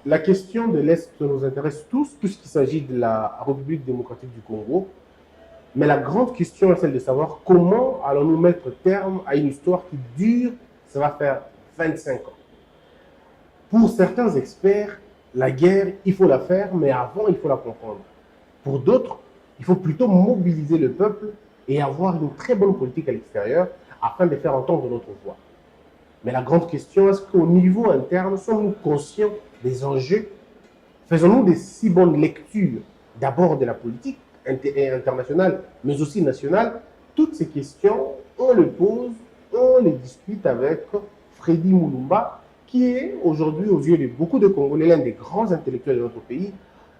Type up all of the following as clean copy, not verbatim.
La question de l'Est nous intéresse tous, puisqu'il s'agit de la République démocratique du Congo. Mais la grande question est celle de savoir comment allons-nous mettre terme à une histoire qui dure, ça va faire 25 ans. Pour certains experts, la guerre, il faut la faire, mais avant, il faut la comprendre. Pour d'autres, il faut plutôt mobiliser le peuple et avoir une très bonne politique à l'extérieur afin de faire entendre notre voix. Mais la grande question, est-ce qu'au niveau interne, sommes-nous conscients des enjeux? Faisons-nous des si bonnes lectures, d'abord de la politique internationale, mais aussi nationale? Toutes ces questions, on les pose, on les discute avec Freddy Mulumba, qui est aujourd'hui, aux yeux de beaucoup de Congolais, l'un des grands intellectuels de notre pays,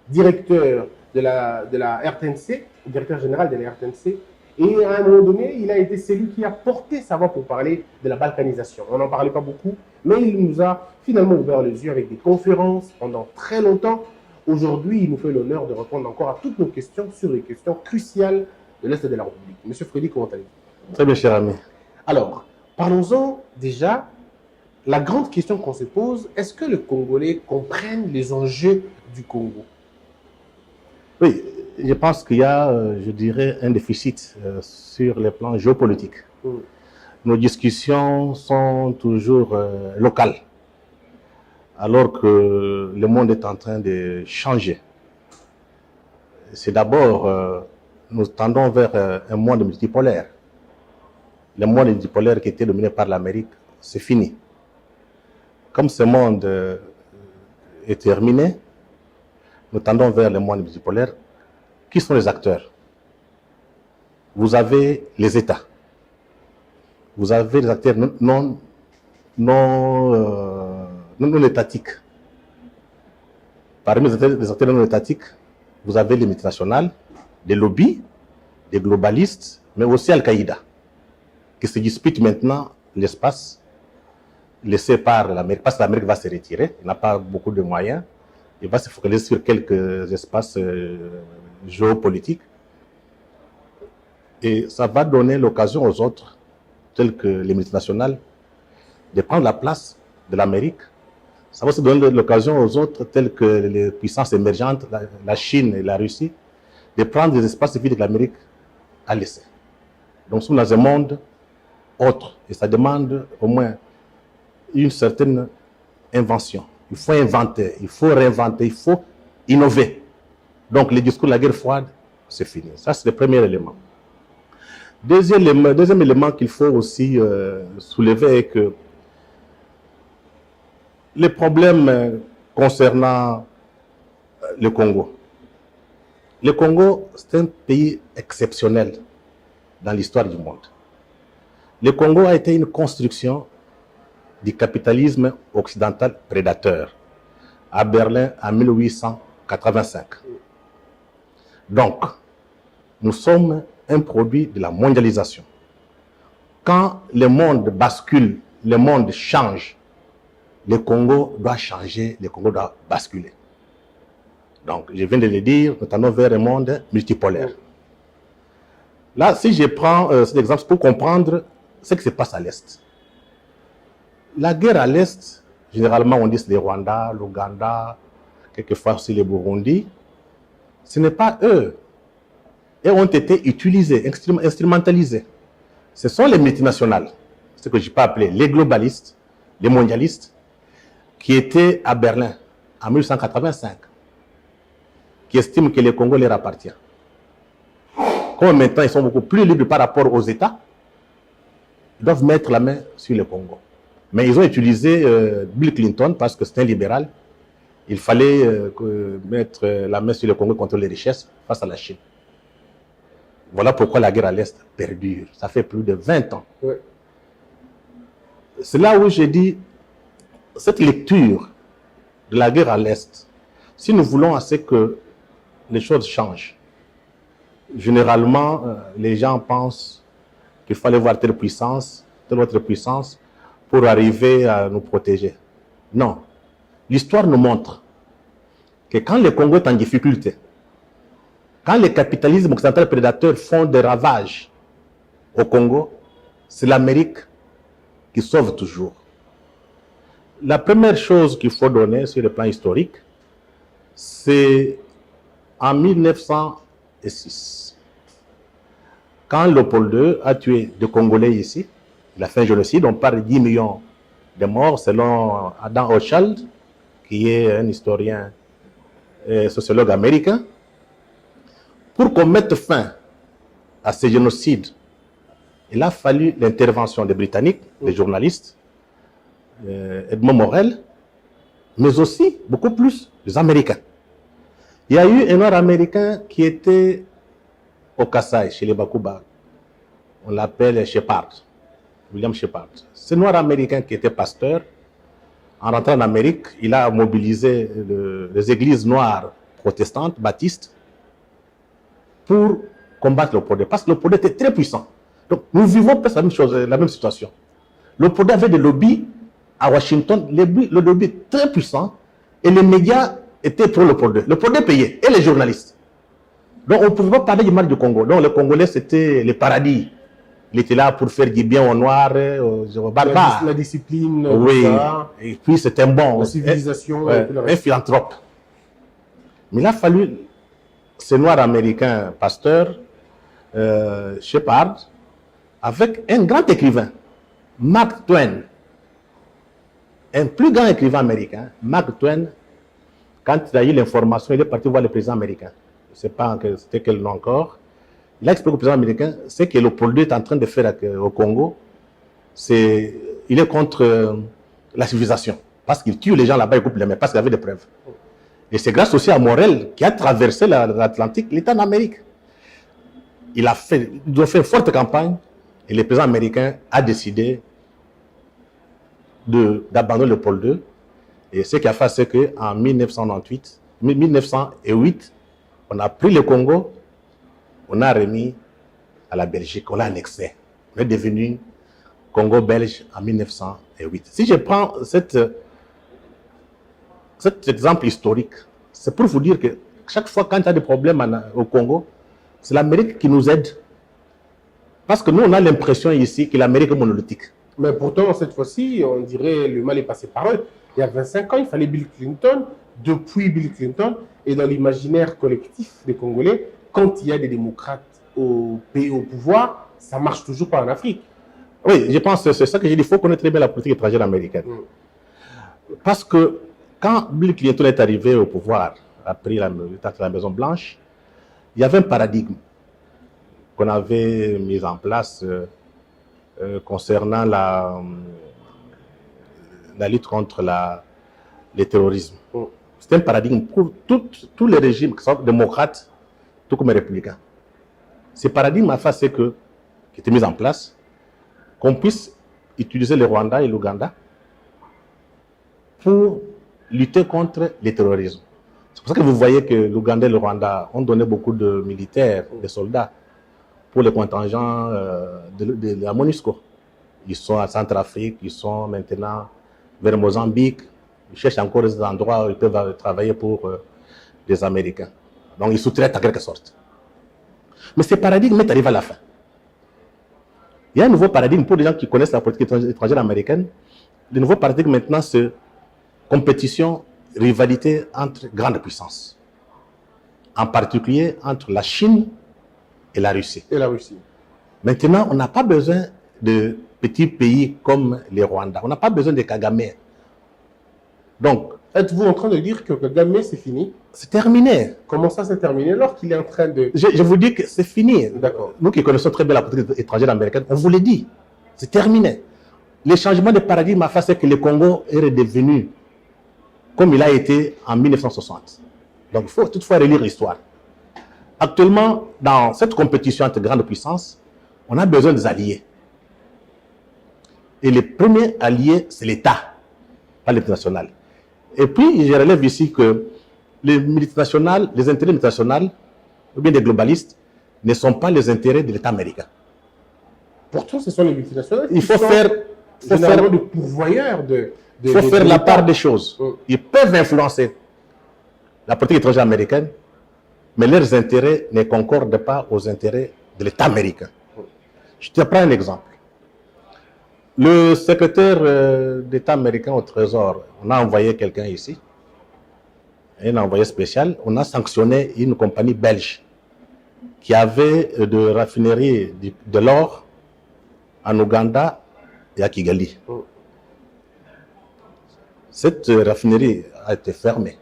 directeur de la RTNC, directeur général de la RTNC. Et à un moment donné, il a été celui qui a porté sa voix pour parler de la balkanisation. On n'en parlait pas beaucoup, mais il nous a finalement ouvert les yeux avec des conférences pendant très longtemps. Aujourd'hui, il nous fait l'honneur de répondre encore à toutes nos questions sur les questions cruciales de l'Est de la République. Monsieur Freddy, comment allez-vous? Très bien, cher ami. Alors, parlons-en déjà. La grande question qu'on se pose, est-ce que les Congolais comprennent les enjeux du Congo? Oui, je pense qu'il y a, je dirais, un déficit sur les plans géopolitiques. Nos discussions sont toujours locales, alors que le monde est en train de changer. C'est d'abord, nous tendons vers un monde multipolaire. Le monde multipolaire qui était dominé par l'Amérique, c'est fini. Comme ce monde est terminé, nous tendons vers le monde multipolaire. Qui sont les acteurs? Vous avez les États. Vous avez les acteurs non étatiques. Parmi les acteurs non étatiques, vous avez les multinationales, des lobbies, des globalistes, mais aussi Al-Qaïda, qui se disputent maintenant l'espace laissé par l'Amérique, parce que l'Amérique va se retirer, il n'a pas beaucoup de moyens, il va se focaliser sur quelques espaces géopolitiques, et ça va donner l'occasion aux autres, tels que les multinationales, de prendre la place de l'Amérique. Ça va aussi donner l'occasion aux autres, tels que les puissances émergentes, la Chine et la Russie, de prendre des espaces vides que l'Amérique a laissés. Donc, nous sommes dans un monde autre, et ça demande au moins une certaine invention. Il faut inventer, il faut réinventer, il faut innover. Donc, le discours de la guerre froide, c'est fini. Ça, c'est le premier élément. Deuxième élément qu'il faut aussi soulever est que les problèmes concernant le Congo. Le Congo, c'est un pays exceptionnel dans l'histoire du monde. Le Congo a été une construction du capitalisme occidental prédateur à Berlin en 1885. Donc, nous sommes un produit de la mondialisation. Quand le monde bascule, le monde change, le Congo doit changer, le Congo doit basculer. Donc, je viens de le dire, nous tendons vers un monde multipolaire. Là, si je prends cet exemple pour comprendre ce qui se passe à l'Est. La guerre à l'Est, généralement on dit c'est le Rwanda, l'Ouganda, quelquefois aussi le Burundi. Ce n'est pas eux. Ils ont été utilisés, instrumentalisés. Ce sont les multinationales, ce que je peux appeler les globalistes, les mondialistes, qui étaient à Berlin en 1885, qui estiment que le Congo leur appartient. Comme maintenant ils sont beaucoup plus libres par rapport aux États, ils doivent mettre la main sur le Congo. Mais ils ont utilisé Bill Clinton parce que c'est un libéral. Il fallait mettre la main sur le Congo contre les richesses face à la Chine. Voilà pourquoi la guerre à l'Est perdure. Ça fait plus de 20 ans. Oui. C'est là où j'ai dit, cette lecture de la guerre à l'Est, si nous voulons assez que les choses changent, généralement, les gens pensent qu'il fallait voir telle puissance, telle autre puissance, pour arriver à nous protéger. Non. L'histoire nous montre que quand le Congo est en difficulté, quand les capitalismes occidentaux prédateurs font des ravages au Congo, c'est l'Amérique qui sauve toujours. La première chose qu'il faut donner sur le plan historique, c'est en 1906, quand Léopold II a tué des Congolais ici. Il a fait un génocide, on parle de 10 millions de morts selon Adam Hochschild, qui est un historien et sociologue américain. Pour qu'on mette fin à ce génocide, il a fallu l'intervention des Britanniques, des journalistes, Edmond Morel, mais aussi, beaucoup plus, les Américains. Il y a eu un Nord-Américain qui était au Kassai, chez les Bakuba. On l'appelle Shepard, William Shepard. Ce Nord-Américain qui était pasteur, en rentrant en Amérique, il a mobilisé les églises noires protestantes, baptistes, pour combattre le Léopold. Parce que le Léopold était très puissant. Donc, nous vivons presque la même chose, la même situation. Le Léopold avait des lobbies à Washington, le lobby est très puissant, et les médias étaient pour le Léopold. Le Léopold payait, et les journalistes. Donc, on ne pouvait pas parler du mal du Congo. Donc, les Congolais, c'était le paradis. Il était là pour faire du bien aux Noirs, aux barbares. La discipline, oui. Et puis, c'était un bon. La civilisation. Un philanthrope. Mais il a fallu ce noir américain pasteur, Shepard, avec un grand écrivain, Mark Twain. Un plus grand écrivain américain, Mark Twain, quand il a eu l'information, il est parti voir le président américain. Je ne sais pas c'était quel nom encore. Il a expliqué au président américain ce que Léopold II est en train de faire au Congo. Il est contre la civilisation. Parce qu'il tue les gens là-bas, il coupe les mains, parce qu'il avait des preuves. Et c'est grâce aussi à Morel qui a traversé l'Atlantique, il est en Amérique. Ils ont fait une forte campagne et le président américain a décidé d'abandonner Léopold II. Et ce qui a fait, c'est qu'en 1908, on a pris le Congo, on a remis à la Belgique, on l'a annexé. On est devenu Congo belge en 1908. Si je prends cet exemple historique, c'est pour vous dire que chaque fois quand il y a des problèmes au Congo, c'est l'Amérique qui nous aide. Parce que nous, on a l'impression ici que l'Amérique est monolithique. Mais pourtant, cette fois-ci, on dirait le mal est passé par eux. Il y a 25 ans, il fallait Bill Clinton. Depuis Bill Clinton, et dans l'imaginaire collectif des Congolais, quand il y a des démocrates au pouvoir, ça ne marche toujours pas en Afrique. Oui, je pense que c'est ça que j'ai dit. Il faut connaître très bien la politique étrangère américaine. Parce que quand Bill Clinton est arrivé au pouvoir, après la Maison-Blanche, il y avait un paradigme qu'on avait mis en place concernant la lutte contre le terrorisme. C'est un paradigme pour tous les régimes, que ce soit démocrates, tout comme républicains. Ce paradigme a fait qui était mis en place, qu'on puisse utiliser le Rwanda et l'Ouganda pour lutter contre le terrorisme. C'est pour ça que vous voyez que l'Ouganda et le Rwanda ont donné beaucoup de militaires, de soldats, pour les contingents de la MONUSCO. Ils sont à Centrafrique, ils sont maintenant vers Mozambique. Ils cherchent encore des endroits où ils peuvent travailler pour les Américains. Donc ils sous-traitent en quelque sorte. Mais ce paradigme est arrivé à la fin. Il y a un nouveau paradigme pour les gens qui connaissent la politique étrangère américaine. Le nouveau paradigme maintenant, c'est compétition, rivalité entre grandes puissances. En particulier entre la Chine et la Russie. Maintenant, on n'a pas besoin de petits pays comme les Rwanda. On n'a pas besoin de Kagame. Donc, êtes-vous en train de dire que Kagame, c'est fini? C'est terminé. Comment ça, c'est terminé alors qu'il est en train de... Je vous dis que c'est fini. D'accord. Nous qui connaissons très bien la politique étrangère américaine, on vous le dit. C'est terminé. Le changement de paradigme a fait que le Congo est redevenu comme il a été en 1960. Donc, il faut toutefois relire l'histoire. Actuellement, dans cette compétition entre grandes puissances, on a besoin des alliés. Et le premier allié, c'est l'État, pas l'international. Et puis, je relève ici que les multinationales, les intérêts multinationaux, ou bien des globalistes, ne sont pas les intérêts de l'État américain. Pourtant, ce sont les multinationales. Il faut faire des pourvoyeurs il faut faire la part des choses. Ils peuvent influencer la politique étrangère américaine, mais leurs intérêts ne concordent pas aux intérêts de l'État américain. Je te prends un exemple. Le secrétaire d'État américain au Trésor, on a envoyé quelqu'un ici, un envoyé spécial, on a sanctionné une compagnie belge qui avait de raffinerie de l'or en Ouganda et à Kigali. Cette raffinerie a été fermée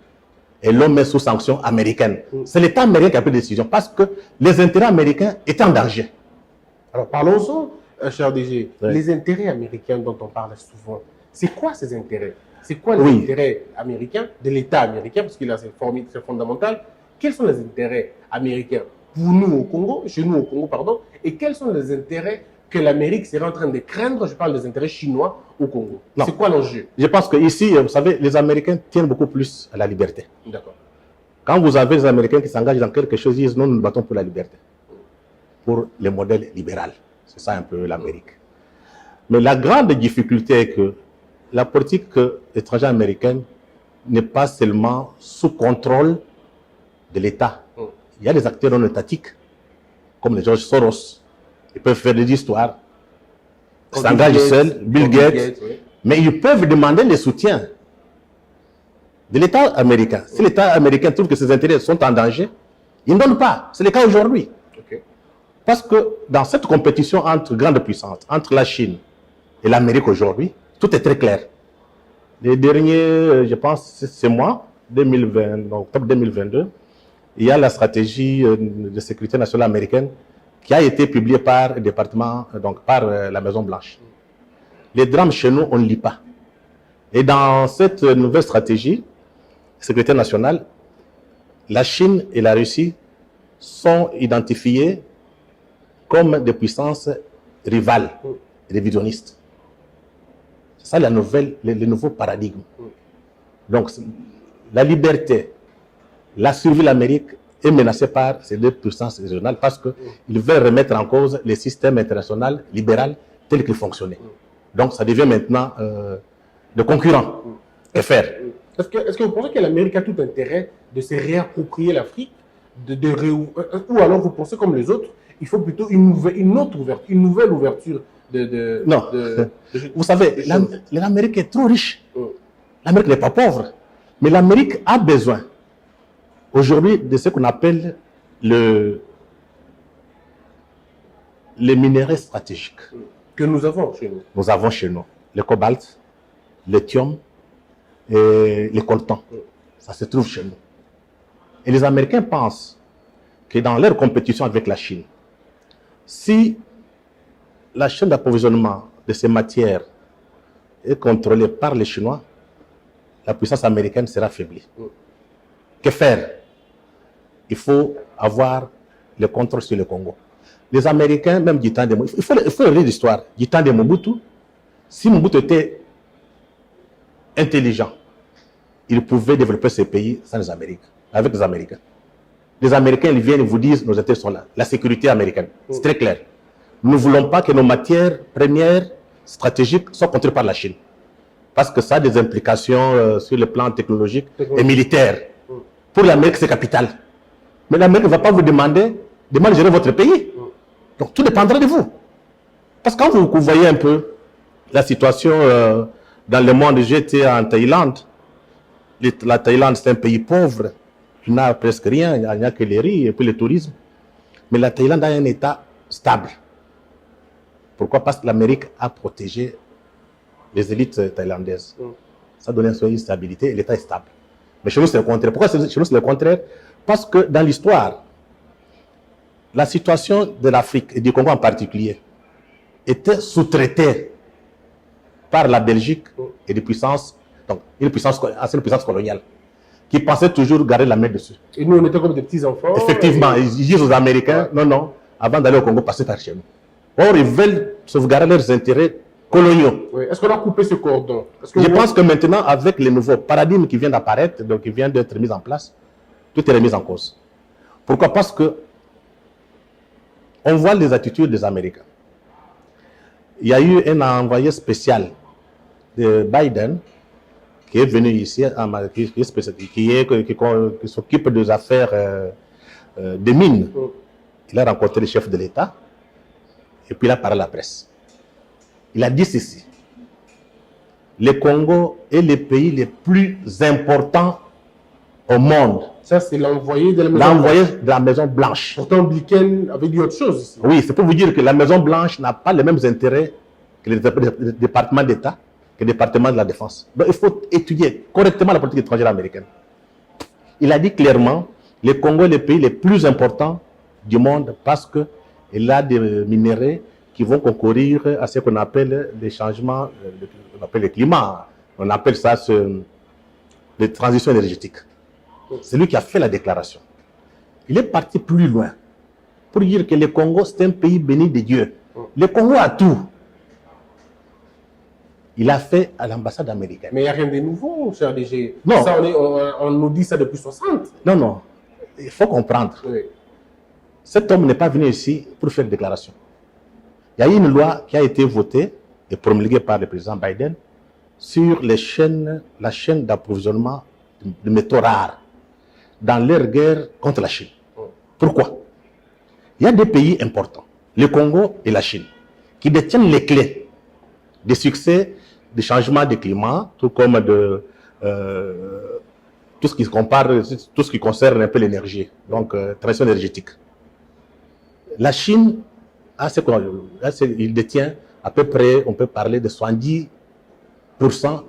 et l'on met sous sanction américaine. C'est l'État américain qui a pris la décision parce que les intérêts américains étaient en danger. Alors parlons-en, cher DG. Oui. Les intérêts américains dont on parle souvent, c'est quoi ces intérêts? C'est quoi les intérêts américains de l'État américain? Parce qu'il a c'est fondamental. Quels sont les intérêts américains pour nous au Congo, chez nous au Congo, pardon, et quels sont les intérêts que l'Amérique serait en train de craindre? Je parle des intérêts chinois au Congo. C'est quoi l'enjeu? Je pense qu'ici, vous savez, les Américains tiennent beaucoup plus à la liberté. D'accord. Quand vous avez les Américains qui s'engagent dans quelque chose, ils disent non, nous nous battons pour la liberté, pour le modèle libéral. C'est ça un peu l'Amérique. Mais la grande difficulté est que la politique étrangère américaine n'est pas seulement sous contrôle de l'État. Il y a des acteurs non étatiques, comme les George Soros. Ils peuvent faire des histoires, s'engagent seuls, Bill Gates, oui. Mais ils peuvent demander le soutien de l'État américain. Si l'État américain trouve que ses intérêts sont en danger, il ne donne pas. C'est le cas aujourd'hui. Okay. Parce que dans cette compétition entre grandes puissances, entre la Chine et l'Amérique aujourd'hui, tout est très clair. Les derniers, je pense, ce mois, 2020, octobre 2022, il y a la stratégie de sécurité nationale américaine qui a été publiée par le département, donc par la Maison-Blanche. Les drames chez nous, on ne lit pas. Et dans cette nouvelle stratégie, sécurité nationale, la Chine et la Russie sont identifiées comme des puissances rivales, révisionnistes. C'est ça le nouveau paradigme. Donc, la liberté, la survie de l'Amérique est menacée par ces deux puissances régionales parce qu'ils veulent remettre en cause le système international libéral tel qu'il fonctionnait. Donc, ça devient maintenant de concurrents. Que faire? Est-ce que vous pensez que l'Amérique a tout intérêt de se réapproprier l'Afrique ou alors vous pensez comme les autres, il faut plutôt une nouvelle ouverture Non. Vous savez, l'Amérique est trop riche. L'Amérique n'est pas pauvre. Mais l'Amérique a besoin aujourd'hui de ce qu'on appelle les minéraux stratégiques. Que nous avons chez nous. Nous avons chez nous le cobalt, le lithium et le coltan. Ça se trouve chez nous. Et les Américains pensent que dans leur compétition avec la Chine, si la chaîne d'approvisionnement de ces matières est contrôlée par les Chinois, la puissance américaine sera affaiblie. Que faire? Il faut avoir le contrôle sur le Congo. Les Américains, même du temps de Mobutu, il faut lire l'histoire. Du temps de Mobutu, si Mobutu était intelligent, il pouvait développer ce pays sans les Américains, avec les Américains. Les Américains, ils viennent et vous disent, nos intérêts sont là. La sécurité américaine, c'est très clair. Nous ne voulons pas que nos matières premières stratégiques soient contrôlées par la Chine. Parce que ça a des implications sur le plan technologique et militaire. Pour l'Amérique, c'est capital. Mais l'Amérique ne va pas vous demander de mal gérer votre pays. Donc tout dépendra de vous. Parce que quand vous voyez un peu la situation dans le monde, j'étais en Thaïlande. La Thaïlande, c'est un pays pauvre. Il n'a presque rien, il n'y a que les riz et puis le tourisme. Mais la Thaïlande a un état stable. Pourquoi? Parce que l'Amérique a protégé les élites thaïlandaises. Ça donne une stabilité et l'État est stable. Mais chez nous, c'est le contraire. Pourquoi chez nous, c'est le contraire? Parce que dans l'histoire, la situation de l'Afrique et du Congo en particulier était sous-traitée par la Belgique et des puissances, donc une puissance coloniale, qui pensait toujours garder la main dessus. Et nous, on était comme des petits-enfants. Effectivement, ils disent aux Américains, non, non, avant d'aller au Congo, passez par chez nous. Or, ils veulent sauvegarder leurs intérêts coloniaux. Oui. Est-ce qu'on a coupé ce cordon? Je pense que maintenant, avec les nouveaux paradigmes qui viennent d'apparaître, donc qui viennent d'être mis en place, tout est remis en cause. Pourquoi? Parce que on voit les attitudes des Américains. Il y a eu un envoyé spécial de Biden qui est venu ici, qui s'occupe des affaires des mines. Il a rencontré le chef de l'État et puis il a parlé à la presse. Il a dit ceci. Le Congo est le pays le plus important au monde. Ça, c'est l'envoyé de la Maison L'envoyé Blanche. de la Maison Blanche. Pourtant, Blinken avait dit autre chose ici. Oui, c'est pour vous dire que la Maison Blanche n'a pas les mêmes intérêts que le département d'État, que le département de la Défense. Donc, il faut étudier correctement la politique étrangère américaine. Il a dit clairement, le Congo est le pays le plus important du monde parce qu'il a des minéraux qui vont concourir à ce qu'on appelle les changements, on appelle le climat, on appelle ça les transitions énergétiques. C'est lui qui a fait la déclaration. Il est parti plus loin pour dire que le Congo, c'est un pays béni de Dieu. Le Congo a tout. Il a fait à l'ambassade américaine. Mais il n'y a rien de nouveau, cher DG. Non. Ça, on nous dit ça depuis 60. Non, non. Il faut comprendre. Oui. Cet homme n'est pas venu ici pour faire une déclaration. Il y a eu une loi qui a été votée et promulguée par le président Biden sur la chaîne d'approvisionnement de métaux rares dans leur guerre contre la Chine. Pourquoi? Il y a des pays importants, le Congo et la Chine, qui détiennent les clés des succès du changement de climat, tout comme tout ce qui concerne un peu l'énergie, donc transition énergétique. La Chine, il détient à peu près, on peut parler de 70%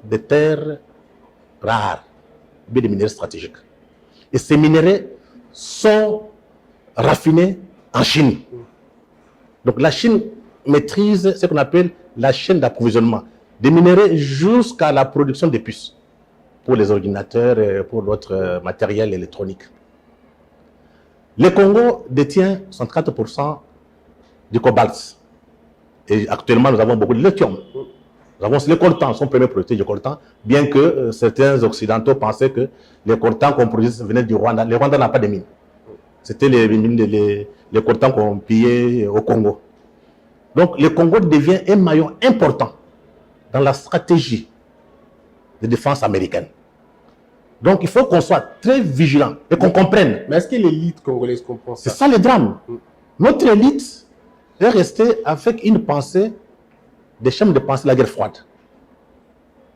des terres rares, des minéraux stratégiques. Et ces minéraux sont raffinés en Chine. Donc la Chine maîtrise ce qu'on appelle la chaîne d'approvisionnement des minéraux jusqu'à la production des puces pour les ordinateurs et pour d'autres matériels électroniques. Le Congo détient 130% du cobalt. Et actuellement, nous avons beaucoup de lithium. Nous avons le coltan, son premier produit du coltan, bien que certains Occidentaux pensaient que les coltans qu'on produisait venaient du Rwanda. Le Rwanda n'a pas de mines. C'était les mines, les coltans qu'on pillait au Congo. Donc, le Congo devient un maillon important dans la stratégie de défense américaine. Donc, il faut qu'on soit très vigilant et qu'on comprenne. Mais est-ce que l'élite congolaise comprend ça? C'est ça le drame. Notre élite est restée avec une pensée, des schèmes de pensée de la guerre froide.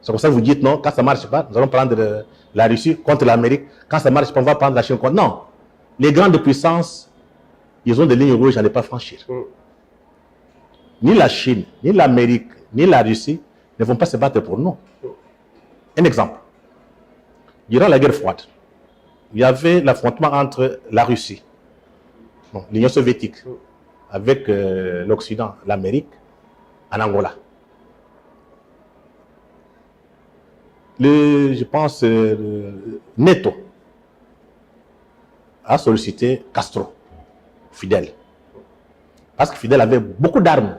C'est pour ça que vous dites non, quand ça ne marche pas, nous allons prendre la Russie contre l'Amérique. Quand ça ne marche pas, on va prendre la Chine contre. Non. Les grandes puissances, ils ont des lignes rouges à ne pas franchir. Ni la Chine, ni l'Amérique, ni la Russie ne vont pas se battre pour nous. Un exemple. Durant la guerre froide, il y avait l'affrontement entre la Russie, l'Union soviétique, avec l'Occident, l'Amérique, en Angola. Je pense, NATO a sollicité Castro, Fidel. Parce que Fidel avait beaucoup d'armes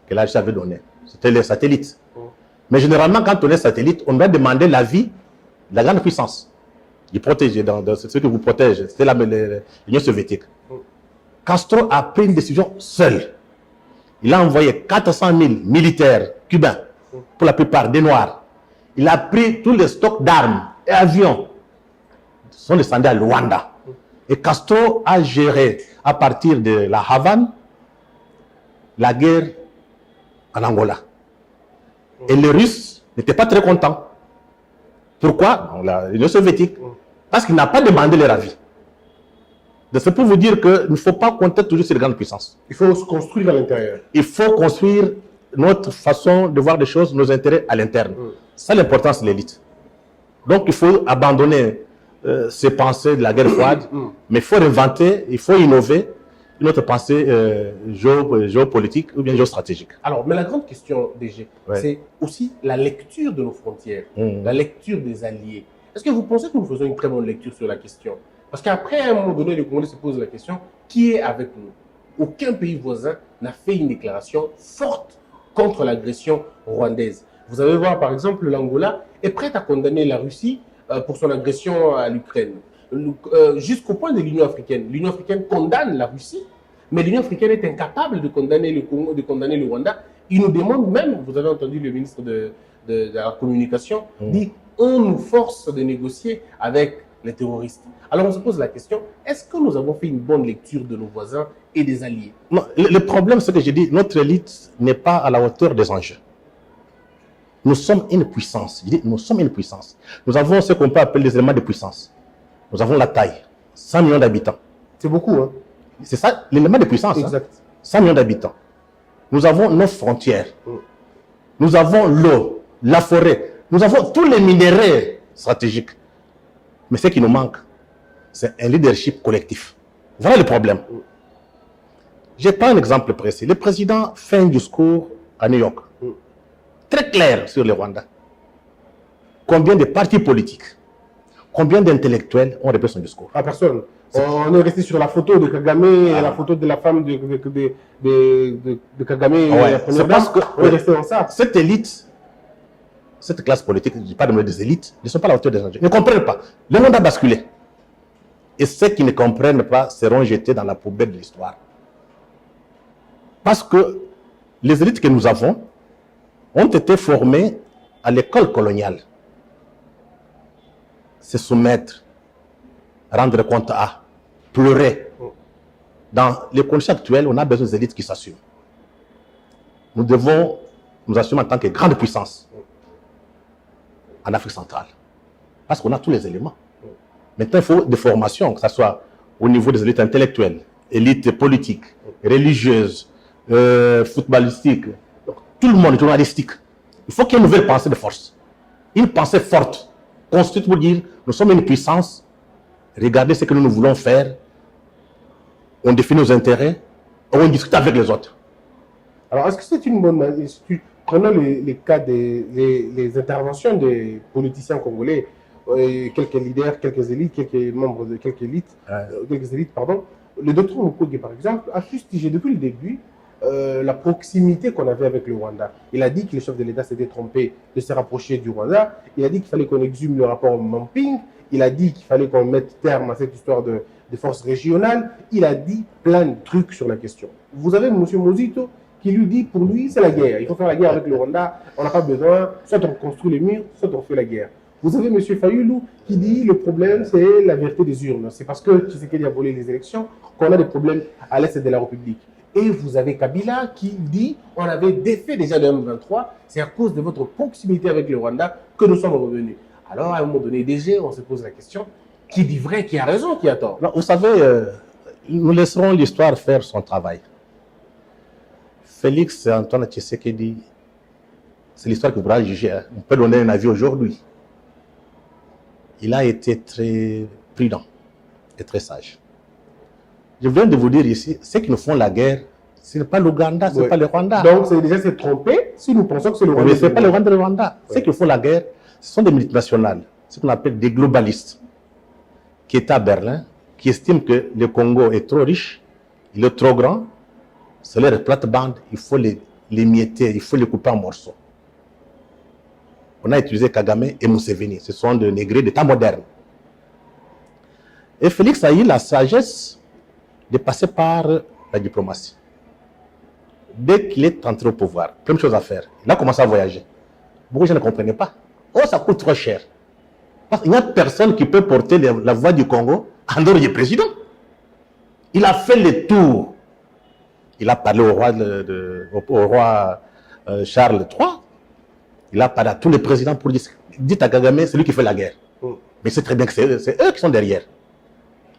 que la Russie avait données. C'était les satellites. Mais généralement, quand on est satellite, on doit demander l'avis de la grande puissance. Il protège, c'est ce que vous protège. C'était l'Union soviétique. Castro a pris une décision seul. Il a envoyé 400 000 militaires cubains, pour la plupart des Noirs. Il a pris tous les stocks d'armes et avions. Ils sont descendus à Luanda. Et Castro a géré, à partir de la Havane, la guerre en Angola. Et les Russes n'étaient pas très contents. Pourquoi? L'Union soviétique. Parce qu'il n'a pas demandé leur avis. C'est pour vous dire qu'il ne faut pas compter toujours sur les grandes puissances. Il faut se construire à l'intérieur. Il faut construire notre façon de voir les choses, nos intérêts à l'interne. C'est l'importance de l'élite. Donc il faut abandonner ces pensées de la guerre froide, mais il faut réinventer, il faut innover notre pensée géopolitique ou bien géostratégique. Alors, mais la grande question, DG, c'est aussi la lecture de nos frontières, la lecture des alliés. Est-ce que vous pensez que nous faisons une très bonne lecture sur la question? Parce qu'après, à un moment donné, le Congolais se pose la question, qui est avec nous? Aucun pays voisin n'a fait une déclaration forte contre l'agression rwandaise. Vous allez voir, par exemple, l'Angola est prête à condamner la Russie pour son agression à l'Ukraine. Jusqu'au point de l'Union africaine. L'Union africaine condamne la Russie, mais l'Union africaine est incapable de condamner le Congo, de condamner le Rwanda. Il nous demande même, vous avez entendu le ministre de la Communication, dit on nous force de négocier avec les terroristes. Alors on se pose la question, est-ce que nous avons fait une bonne lecture de nos voisins et des alliés? Non, le problème, c'est que j'ai dit, notre élite n'est pas à la hauteur des enjeux. Nous sommes une puissance. Je dis, nous sommes une puissance. Nous avons ce qu'on peut appeler les éléments de puissance. Nous avons la taille, 100 millions d'habitants. C'est beaucoup, hein? C'est ça, l'élément de puissance. Exact. Hein? 100 millions d'habitants. Nous avons nos frontières. Nous avons l'eau, la forêt. Nous avons tous les minéraux stratégiques. Mais ce qui nous manque, c'est un leadership collectif. Voilà le problème. Je prends un exemple précis. Le président fait un discours à New York, très clair sur le Rwanda. Combien de partis politiques, combien d'intellectuels ont répété son discours? À personne. On est resté sur la photo de Kagame et la photo de la femme de Kagame. Ouais. C'est parce que on est resté dans ça. Cette élite, cette classe politique, je ne dis pas de des élites, ne sont pas à la hauteur des enjeux. Ils ne comprennent pas. Le monde a basculé. Et ceux qui ne comprennent pas seront jetés dans la poubelle de l'histoire. Parce que les élites que nous avons ont été formées à l'école coloniale. Se soumettre, rendre compte à, pleurer. Dans les conditions actuelles, on a besoin des élites qui s'assument. Nous devons nous assumer en tant que grande puissance en Afrique centrale. Parce qu'on a tous les éléments. Maintenant, il faut des formations, que ce soit au niveau des élites intellectuelles, élites politiques, religieuses, footballistiques, tout le monde, journalistique. Il faut qu'il y ait une nouvelle pensée de force. Une pensée forte, construite pour dire, nous sommes une puissance, regardez ce que nous voulons faire, on définit nos intérêts, on discute avec les autres. Alors, est-ce que c'est une bonne manière, prenons les cas des interventions des politiciens congolais, quelques leaders, quelques élites, quelques membres de quelques élites, pardon. Le docteur Mukwege, par exemple, a fustigé depuis le début la proximité qu'on avait avec le Rwanda. Il a dit que le chef de l'État s'était trompé de se rapprocher du Rwanda. Il a dit qu'il fallait qu'on exhume le rapport Mamping. Il a dit qu'il fallait qu'on mette terme à cette histoire de forces régionales. Il a dit plein de trucs sur la question. Vous avez M. Mozito qui lui dit, pour lui, c'est la guerre. Il faut faire la guerre avec le Rwanda. On n'a pas besoin. Soit on construit les murs, soit on fait la guerre. Vous avez M. Fayulu qui dit le problème, c'est la vérité des urnes. C'est parce que Tshisekedi a volé les élections qu'on a des problèmes à l'est de la République. Et vous avez Kabila qui dit on avait défait déjà le M23, c'est à cause de votre proximité avec le Rwanda que nous sommes revenus. Alors à un moment donné, déjà, on se pose la question qui dit vrai, qui a raison, qui a tort? Non, vous savez, nous laisserons l'histoire faire son travail. Félix Antoine Tshisekedi, c'est l'histoire qui pourra juger. Hein. On peut donner un avis aujourd'hui. Il a été très prudent et très sage. Je viens de vous dire ici, ceux qui nous font la guerre, ce n'est pas l'Ouganda, ce n'est pas le Rwanda. Donc, c'est déjà se tromper si nous pensons que c'est le Rwanda. Mais ce n'est pas le Rwanda et le Rwanda. Ceux qui font la guerre, ce sont des multinationales, ce qu'on appelle des globalistes, qui étaient à Berlin, qui estiment que le Congo est trop riche, il est trop grand, c'est leur plate-bande, il faut les mietter, il faut les couper en morceaux. On a utilisé Kagame et Museveni, ce sont des négrés de temps moderne. Et Félix a eu la sagesse de passer par la diplomatie. Dès qu'il est entré au pouvoir, première chose à faire, il a commencé à voyager. Beaucoup de gens ne comprenaient pas. Oh, ça coûte trop cher. Parce qu'il n'y a personne qui peut porter la voix du Congo en dehors du président. Il a fait le tour. Il a parlé au roi, Charles III. Il a parlé à tous les présidents pour dire, dites à Kagame, c'est lui qui fait la guerre. Mais c'est très bien que c'est eux qui sont derrière.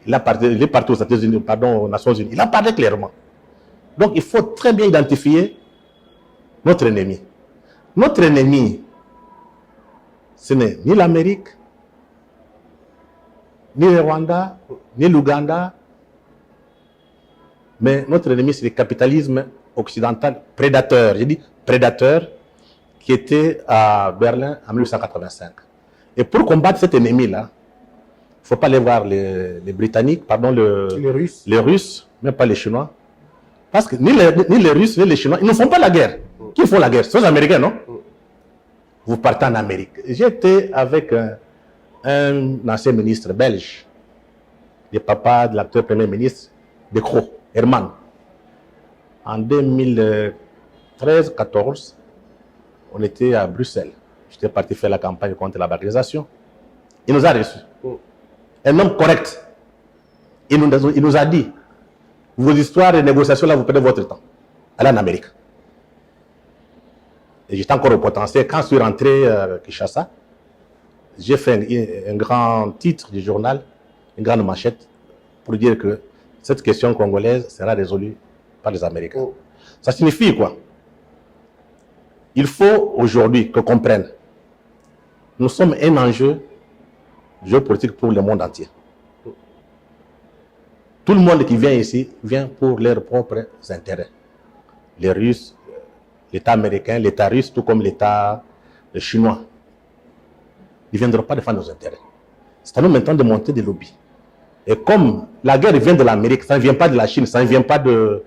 Il est parti aux États-Unis, pardon, aux Nations Unies. Il a parlé clairement. Donc, il faut très bien identifier notre ennemi. Notre ennemi, ce n'est ni l'Amérique, ni le Rwanda, ni l'Ouganda, mais notre ennemi, c'est le capitalisme occidental prédateur. J'ai dit prédateur, qui était à Berlin en 1885. Et pour combattre cet ennemi-là, il ne faut pas aller voir les Britanniques, pardon, les Russes, même pas les Chinois. Parce que ni les Russes, ni les Chinois, ils ne font pas la guerre. Qui font la guerre? Ce sont les Américains, non? Vous partez en Amérique. J'étais avec un ancien ministre belge, le papa de l'actuel premier ministre, De Croo, Herman. En 2013-14, on était à Bruxelles. J'étais parti faire la campagne contre la bancarisation. Il nous a reçus. Un homme correct. Il nous a dit, vos histoires et négociations là, vous perdez votre temps. Allez en Amérique. Et j'étais encore au potentiel. Quand je suis rentré à Kinshasa, j'ai fait un grand titre du journal, une grande manchette, pour dire que cette question congolaise sera résolue par les Américains. Oh. Ça signifie quoi? Il faut aujourd'hui qu'on comprenne. Nous sommes un enjeu géopolitique pour le monde entier. Tout le monde qui vient ici vient pour leurs propres intérêts. Les Russes, l'État américain, l'État russe, tout comme l'État chinois. Ils ne viendront pas défendre nos intérêts. C'est à nous maintenant de monter des lobbies. Et comme la guerre vient de l'Amérique, ça ne vient pas de la Chine, ça ne vient pas de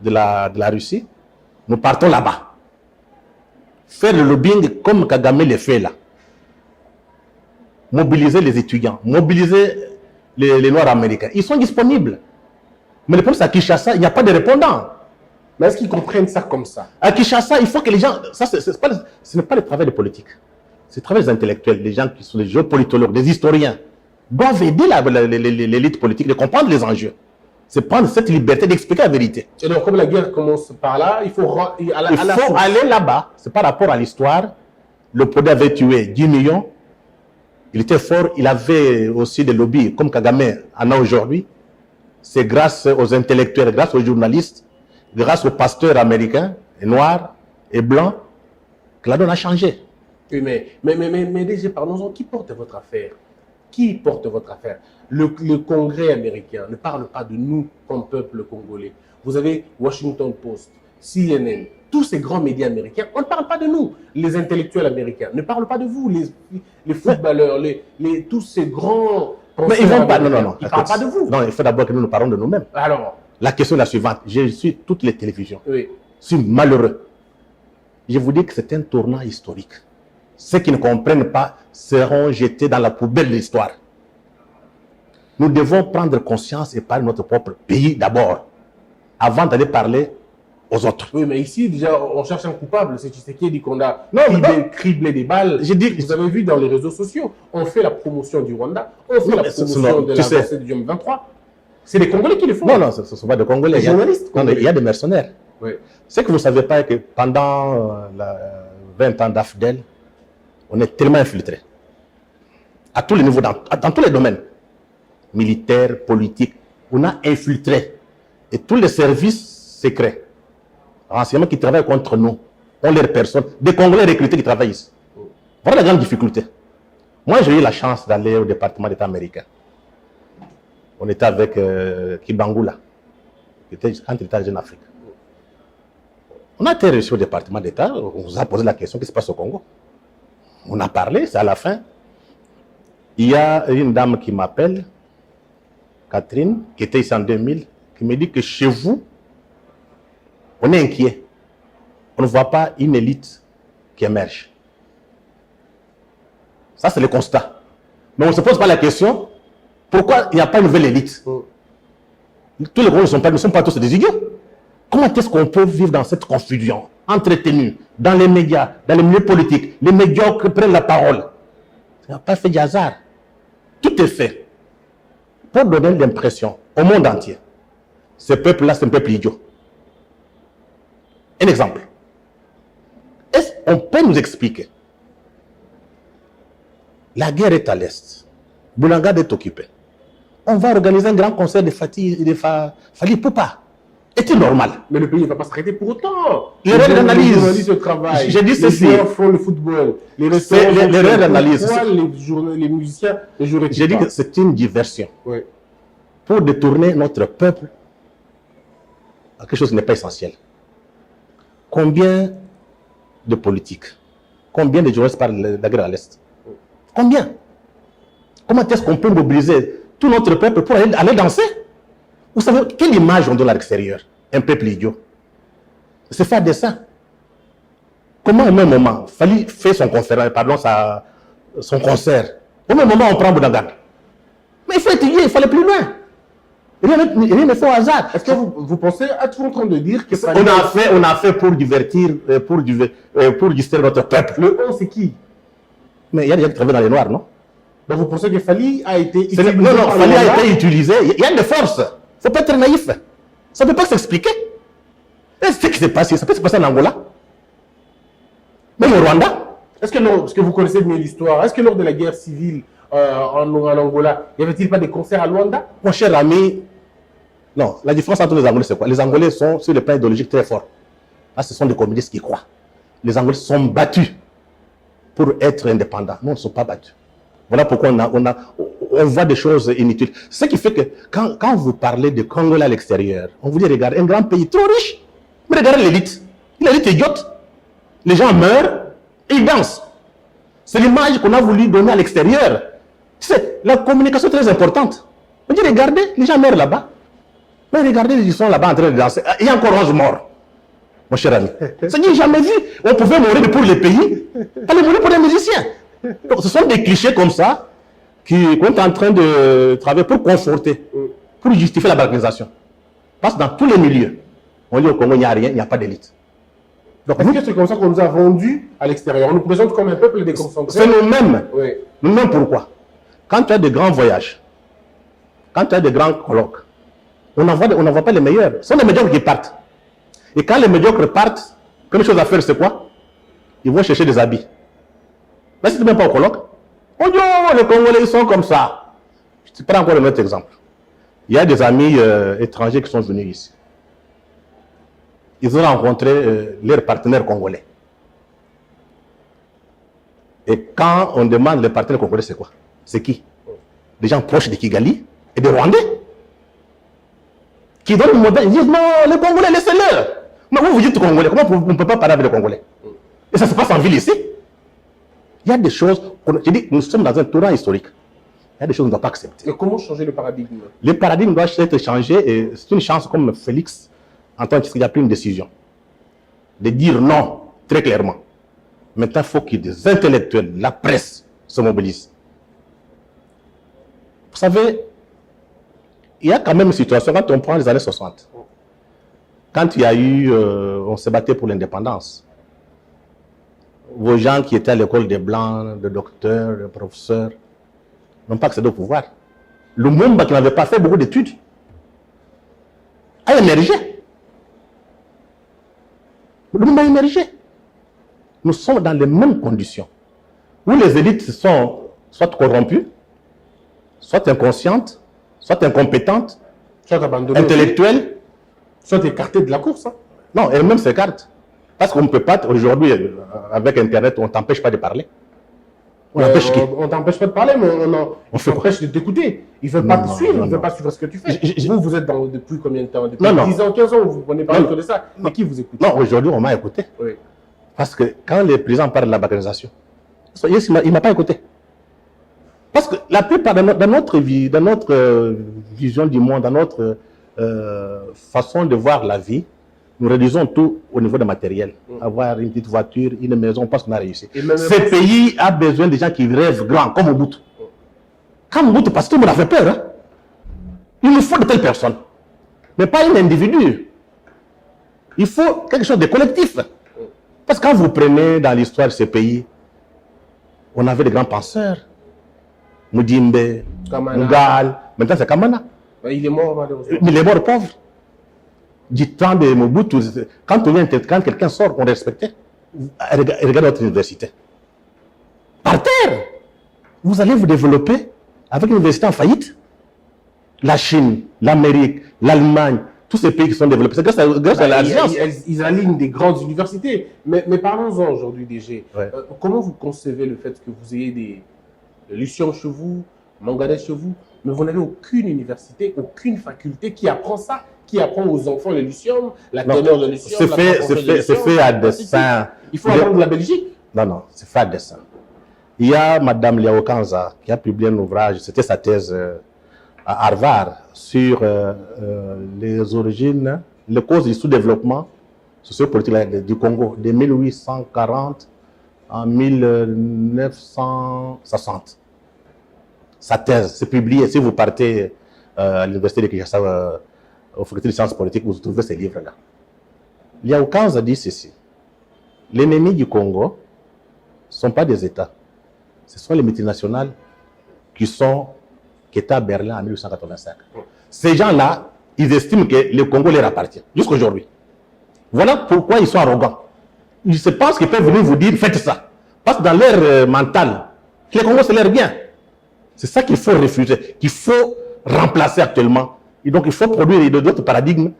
la Russie, nous partons là-bas. Faire le lobbying comme Kagame le fait là. Mobiliser les étudiants, mobiliser les Noirs américains. Ils sont disponibles. Mais le problème, c'est à Kinshasa, il n'y a pas de répondants. Mais est-ce qu'ils comprennent ça comme ça? À Kinshasa, il faut que les gens... ce n'est pas le travail des politiques. C'est le travail des intellectuels, des gens qui sont des géopolitologues, des historiens. Doivent aider l'élite politique de comprendre les enjeux. C'est prendre cette liberté d'expliquer la vérité. Et donc, comme la guerre commence par là, il faut aller là-bas. C'est par rapport à l'histoire. Le Podé avait tué 10 millions. Il était fort. Il avait aussi des lobbies comme Kagame en a aujourd'hui. C'est grâce aux intellectuels, grâce aux journalistes, grâce aux pasteurs américains, et noirs et blancs, que la donne a changé. Oui, mais déjà, parlons-en. Qui porte votre affaire? Qui porte votre affaire? Le Congrès américain ne parle pas de nous comme peuple congolais. Vous avez Washington Post, CNN, tous ces grands médias américains, on ne parle pas de nous. Les intellectuels américains ne parlent pas de vous. Les footballeurs, tous ces grands... Mais ils vont pas... Non. Ils ne parlent pas de vous. Non, il faut d'abord que nous parlons de nous-mêmes. Alors? La question est la suivante. J'ai su toutes les télévisions. Oui. Je suis malheureux. Je vous dis que c'est un tournant historique. Ceux qui ne comprennent pas seront jetés dans la poubelle de l'histoire. Nous devons prendre conscience et parler de notre propre pays d'abord, avant d'aller parler aux autres. Oui, mais ici, déjà, on cherche un coupable. C'est Tshisekedi qu'on a criblé des balles. Vous avez vu dans les réseaux sociaux, on fait la promotion du Rwanda, on fait la promotion de l'avancée du M23. C'est les Congolais qui le font. Non, ce ne sont pas des Congolais. Les journalistes il y a des mercenaires. Oui. C'est que vous ne savez pas que pendant 20 ans d'AFDEL, on est tellement infiltré. À tous les niveaux, dans tous les domaines. Militaires, politiques. On a infiltré. Et tous les services secrets, renseignements qui travaillent contre nous, ont leurs personnes, des Congolais recrutés qui travaillent ici. Voilà la grande difficulté. Moi, j'ai eu la chance d'aller au département d'État américain. On était avec Kibangula, quand il était en Jeune Afrique. On a été reçu au département d'État, on nous a posé la question, qu'est-ce qui se passe au Congo? On a parlé, c'est à la fin. Il y a une dame qui m'appelle, Catherine, qui était ici en 2000, qui me dit que chez vous, on est inquiet. On ne voit pas une élite qui émerge. Ça, c'est le constat. Mais on ne se pose pas la question, pourquoi il n'y a pas une nouvelle élite? Tous les Congolais ne sont pas tous des idiots. Comment est-ce qu'on peut vivre dans cette confusion, entretenue, dans les médias, dans les milieux politiques, les médiocres prennent la parole? Ça n'a pas fait du hasard. Tout est fait pour donner l'impression au monde entier. Ce peuple-là, c'est un peuple idiot. Un exemple. Est-ce qu'on peut nous expliquer? La guerre est à l'est. Boulangade est occupé. On va organiser un grand concert de Fally Ipupa. Est-il normal? Mais le pays ne va pas s'arrêter pour autant. L'erreur d'analyse. Les journalistes travaillent. J'ai dit ceci. Les joueurs font le football. Les restaurants font l'erreur d'analyse. les musiciens ne joueraient pas? J'ai dit que c'est une diversion. Oui. Pour détourner notre peuple à quelque chose qui n'est pas essentiel. Combien de politiques, combien de journalistes parlent de la guerre à l'Est? Combien? Comment est-ce qu'on peut mobiliser tout notre peuple pour aller danser? Vous savez, quelle image on donne à l'extérieur? Un peuple idiot. C'est faire des dessin. Comment au même moment, Fally fait son concert, son concert. Au même moment, on prend Boudangane. Mais il faut étudier, il faut aller plus loin. Rien ne fait au hasard. Est-ce que vous pensez, êtes-vous en train de dire que on a fait pour divertir, pour distraire notre peuple? Le 11, c'est qui? Mais il y a des gens qui travaillent dans les noirs, non? Donc vous pensez que Fally a été utilisé? Non, Fally a été utilisé. Il y a des forces. Il ne faut pas être naïf. Ça ne peut pas s'expliquer. Ce qui s'est passé, ça peut se passer en Angola. Même au Rwanda. Est-ce que, parce que vous connaissez bien l'histoire, est-ce que lors de la guerre civile en Angola, n'y avait-il pas des concerts à Luanda? Mon cher ami, non, la différence entre les Angolais, c'est quoi? Les Angolais sont sur le plan idéologique très forts. Là, ce sont des communistes qui croient. Les Angolais sont battus pour être indépendants. Nous, on ne sont pas battus. Voilà pourquoi on voit des choses inutiles. Ce qui fait que quand vous parlez de Congolais à l'extérieur, on vous dit, regardez, un grand pays trop riche, mais regardez l'élite. L'élite est idiote. Les gens meurent et ils dansent. C'est l'image qu'on a voulu donner à l'extérieur. C'est la communication très importante. On dit, regardez, les gens meurent là-bas. Mais regardez, ils sont là-bas en train de danser. Il y a encore 11 morts. Mon cher ami. Ça n'y est jamais vu. On pouvait mourir pour les pays, pas les mourir pour les musiciens. Donc, ce sont des clichés comme ça qu'on est en train de travailler pour conforter, pour justifier la balkanisation. Parce que dans tous les milieux, on dit au Congo, il n'y a rien, il n'y a pas d'élite. Donc, est-ce que c'est comme ça qu'on nous a vendus à l'extérieur? On nous présente comme un peuple déconcentré. C'est nous-mêmes. Oui. Nous-mêmes pourquoi? Quand tu as de grands voyages, quand tu as de grands colloques, on n'envoie pas les meilleurs. Ce sont les médiocres qui partent. Et quand les médiocres partent, première chose à faire, c'est quoi? Ils vont chercher des habits. Mais si tu ne mets pas au colloque, on dit, oh, les Congolais, ils sont comme ça. Je te prends encore un autre exemple. Il y a des amis étrangers qui sont venus ici. Ils ont rencontré leurs partenaires congolais. Et quand on demande les partenaires congolais, c'est quoi? C'est qui? Des gens proches de Kigali et des Rwandais. Qui donnent le modèle, ils disent, non, les Congolais, laissez-le. Mais vous dites Congolais, comment on ne peut pas parler avec les Congolais? Et ça se passe en ville ici. Il y a des choses, je dis, nous sommes dans un tournant historique. Il y a des choses qu'on ne doit pas accepter. Et comment changer le paradigme? Le paradigme doit être changé et c'est une chance comme Félix Antoine Tshisekedi a pris une décision de dire non très clairement. Maintenant, il faut que des intellectuels, la presse se mobilisent. Vous savez, il y a quand même une situation, quand on prend les années 60, quand il y a eu, on se battait pour l'indépendance, vos gens qui étaient à l'école des Blancs, des docteurs, des professeurs, n'ont pas accédé au pouvoir. Lumumba, qui n'avait pas fait beaucoup d'études, a émergé. Lumumba a émergé. Nous sommes dans les mêmes conditions, où les élites sont soit corrompues, soit inconscientes, soit incompétentes, soit abandonnées, intellectuelles, soit écartées de la course. Hein. Non, elles-mêmes s'écartent. Parce qu'on ne peut pas, aujourd'hui, avec Internet, on ne t'empêche pas de parler. On empêche qui? On t'empêche pas de parler, mais on t'empêche de t'écouter. Il ne veut pas te suivre, il ne veut pas suivre ce que tu fais. Vous êtes depuis combien de temps? Depuis 10 ans, 15 ans, vous prenez parler que de ça. Mais qui vous écoute? Non, aujourd'hui, on m'a écouté. Oui. Parce que quand les présidents parlent de la balkanisation, il ne m'a pas écouté. Parce que la plupart dans notre vision du monde, dans notre façon de voir la vie, nous réduisons tout au niveau de matériel. Avoir une petite voiture, une maison, parce qu'on a réussi. Ce pays a besoin de gens qui rêvent grand, comme Mobutu. Comme Mobutu, parce que tout le monde a fait peur. Hein? Il nous faut de telles personnes. Mais pas un individu. Il faut quelque chose de collectif. Parce que quand vous prenez dans l'histoire de ce pays, on avait des grands penseurs. Mudimbe, Mugal, maintenant c'est Kamana. Il est mort malheureusement. Il est mort pauvre. Du temps de Mobutu, quand quelqu'un sort, on respectait. Regardez notre université. Par terre, vous allez vous développer avec une université en faillite. La Chine, l'Amérique, l'Allemagne, tous ces pays qui sont développés. C'est grâce à l'alliance. Ils alignent des grandes universités. Mais parlons-en aujourd'hui, DG. Ouais. Comment vous concevez le fait que vous ayez des Lucien chez vous, Manganès chez vous, mais vous n'avez aucune université, aucune faculté qui apprend ça, qui apprend aux enfants le lithium, la teneur de lithium. C'est fait à dessein. Il faut apprendre de la Belgique. Non, c'est fait à dessein. Il y a Madame Liao Kanza qui a publié un ouvrage, c'était sa thèse à Harvard, sur les origines, les causes du sous-développement sociopolitique du Congo de 1840 en 1960. Sa thèse, c'est publié. Si vous partez à l'université de Kinshasa, au faculté de sciences politiques, vous trouvez ces livres-là. Liao Kanza dit ceci. L'ennemi du Congo ne sont pas des États. Ce sont les multinationales qui étaient à Berlin en 1885. Ces gens-là, ils estiment que le Congo leur appartient, jusqu'aujourd'hui. Voilà pourquoi ils sont arrogants. Je pense qu'ils peuvent venir vous dire, faites ça. Parce que dans leur mental, les Congos, c'est leur bien. C'est ça qu'il faut refuser, qu'il faut remplacer actuellement. Et donc, il faut produire d'autres paradigmes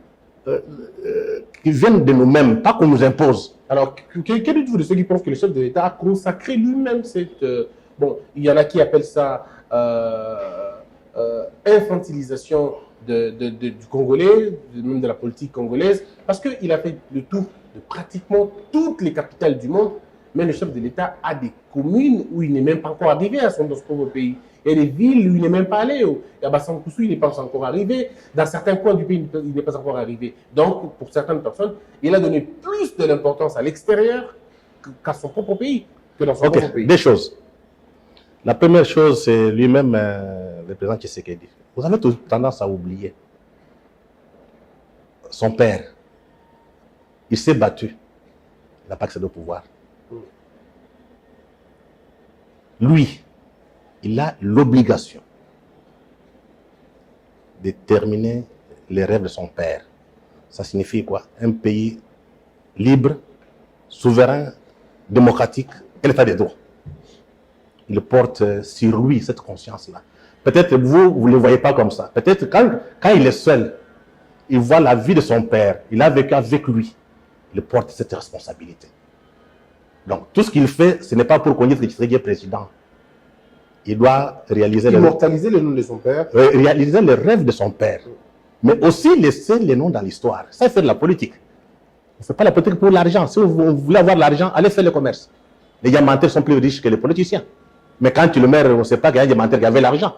qui viennent de nous-mêmes, pas qu'on nous impose. Alors, que dites-vous de ceux qui pensent que le chef de l'État a consacré lui-même cette... bon, il y en a qui appellent ça infantilisation du Congolais, même de la politique congolaise, parce qu'il a fait le tour de pratiquement toutes les capitales du monde, mais le chef de l'État a des communes où il n'est même pas encore arrivé dans son propre pays. Il y a des villes où il n'est même pas allé. À Bassankoussou, il n'est pas encore arrivé. Dans certains coins du pays, il n'est pas encore arrivé. Donc, pour certaines personnes, il a donné plus de l'importance à l'extérieur qu'à son propre pays, que dans son propre pays. Des choses. La première chose, c'est lui-même, le président Tshisekedi. Vous avez tendance à oublier. Son père, il s'est battu. Il n'a pas accédé au pouvoir. Lui, il a l'obligation de terminer les rêves de son père. Ça signifie quoi? Un pays libre, souverain, démocratique et l'état de droit. Il porte sur lui cette conscience-là. Peut-être vous ne le voyez pas comme ça. Peut-être quand il est seul, il voit la vie de son père. Il a vécu avec lui. Il porte cette responsabilité. Donc, tout ce qu'il fait, ce n'est pas pour qu'on dise qu'il est président. Il doit réaliser immortaliser le nom de son père. Réaliser les rêves de son père. Mais aussi laisser les noms dans l'histoire. Ça, c'est de la politique. On ne fait pas la politique pour l'argent. Si vous voulez avoir de l'argent, allez faire le commerce. Les diamantaires sont plus riches que les politiciens. Mais quand tu le meurs, on ne sait pas qu'il y a un diamantaire qui avait l'argent.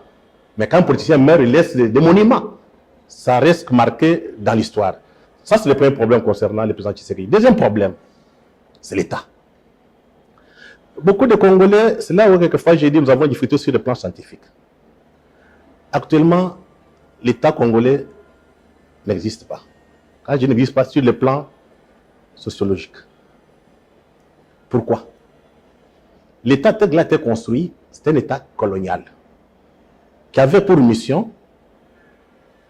Mais quand un politicien meurt, il laisse des monuments. Ça reste marqué dans l'histoire. Ça, c'est le premier problème concernant le président Tshisekedi. Deuxième problème, c'est l'État. Beaucoup de Congolais, c'est là où quelquefois j'ai dit nous avons difficulté sur le plan scientifique. Actuellement, l'État congolais n'existe pas. Quand je n'existe pas sur le plan sociologique. Pourquoi? L'État tel qu'il a été construit, c'est un État colonial qui avait pour mission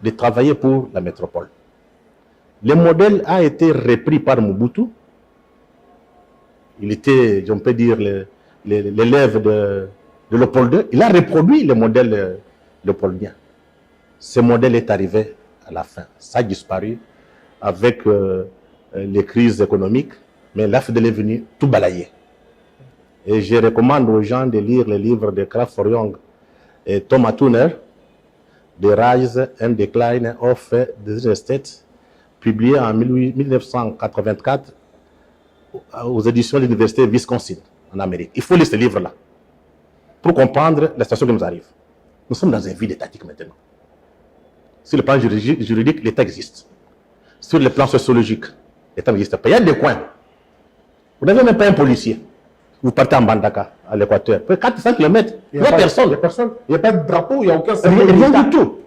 de travailler pour la métropole. Le modèle a été repris par Mobutu. Il était, on peut dire, l'élève de Léopold II. Il a reproduit le modèle léopoldien. Ce modèle est arrivé à la fin. Ça a disparu avec les crises économiques, mais l'AFD est venu tout balayer. Et je recommande aux gens de lire le livre de Crawford-Young et Thomas Turner, The Rise and Decline of the State, publié en 1984 aux éditions de l'Université Wisconsin, en Amérique. Il faut lire ce livre-là pour comprendre la situation qui nous arrive. Nous sommes dans un vide étatique maintenant. Sur le plan juridique, l'État existe. Sur le plan sociologique, l'État n'existe pas. Il y a des coins. Vous n'avez même pas un policier. Vous partez en Bandaka, à l'Équateur. 400 km, il n'y a personne. Il n'y a personne. Il n'y a pas de drapeau, il n'y a aucun symbole. Rien du tout.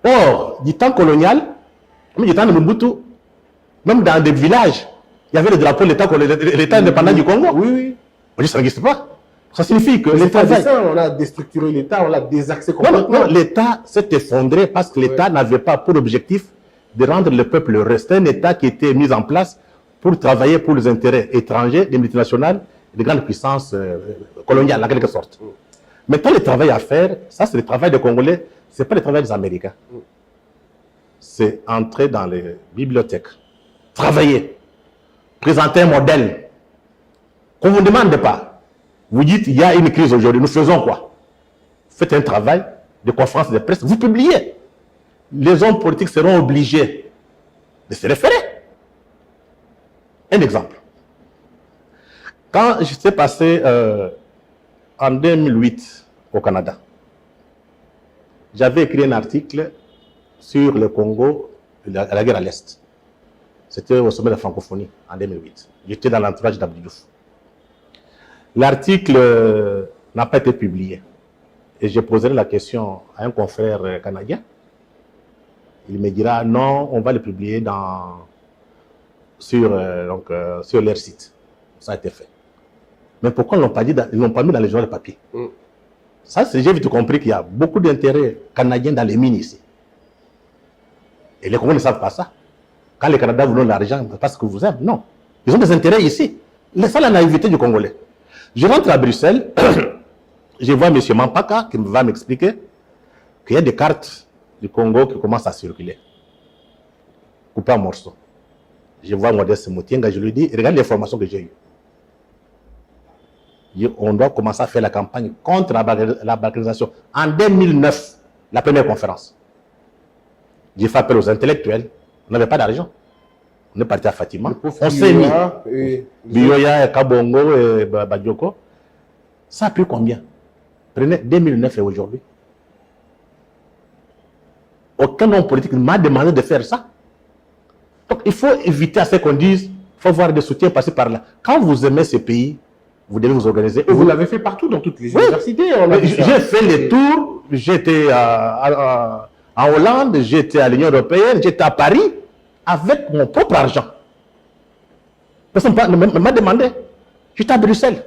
Or, du temps colonial, même du temps de Mobutu, même dans des villages, il y avait le drapeau de l'État indépendant du Congo. Oui, oui. Aujourd'hui, ça n'existe pas. Ça signifie que l'État... On a déstructuré l'État, on l'a désaxé complètement. Non, l'État s'est effondré parce que l'État n'avait pas pour objectif de rendre le peuple heureux. C'était un État qui était mis en place pour travailler pour les intérêts étrangers, des multinationales, des grandes puissances coloniales, en quelque sorte. Maintenant, le travail à faire, ça c'est le travail des Congolais, ce n'est pas le travail des Américains. C'est entrer dans les bibliothèques, travailler, présenter un modèle qu'on ne vous demande pas. Vous dites, il y a une crise aujourd'hui, nous faisons quoi? Faites un travail de conférence de presse, vous publiez. Les hommes politiques seront obligés de se référer. Un exemple. Quand je suis passé en 2008 au Canada, j'avais écrit un article sur le Congo à la guerre à l'Est. C'était au sommet de la francophonie en 2008. J'étais dans l'entourage d'Abdou Diouf. L'article n'a pas été publié. Et je poserai la question à un confrère canadien. Il me dira non, on va le publier sur leur site. Ça a été fait. Mais pourquoi ils ne l'ont pas mis dans les journaux de papier? Ça, j'ai vite compris qu'il y a beaucoup d'intérêts canadiens dans les mines ici. Et les Congolais ne savent pas ça. Quand les Canadiens voulaient l'argent, c'est parce que vous aimez. Non. Ils ont des intérêts ici. C'est la naïveté du Congolais. Je rentre à Bruxelles, je vois M. Mampaka qui va m'expliquer qu'il y a des cartes du Congo qui commencent à circuler, coupées en morceaux. Je vois Modeste Moutienga, je lui dis, regarde les formations que j'ai eues. On doit commencer à faire la campagne contre la balkanisation. En 2009, la première conférence, j'ai fait appel aux intellectuels. On n'avait pas d'argent. On est parti à Fatima. On s'est mis. Biyoya, Kabongo et Badioko. Ça a pris combien? Prenez 2009 et aujourd'hui. Aucun homme politique ne m'a demandé de faire ça. Donc il faut éviter à ce qu'on dise, il faut voir des soutiens passer par là. Quand vous aimez ce pays, vous devez vous organiser. Et vous l'avez fait partout dans toutes les universités. J'ai fait les tours, j'étais en Hollande, j'étais à l'Union européenne, j'étais à Paris avec mon propre argent. Personne ne m'a demandé. J'étais à Bruxelles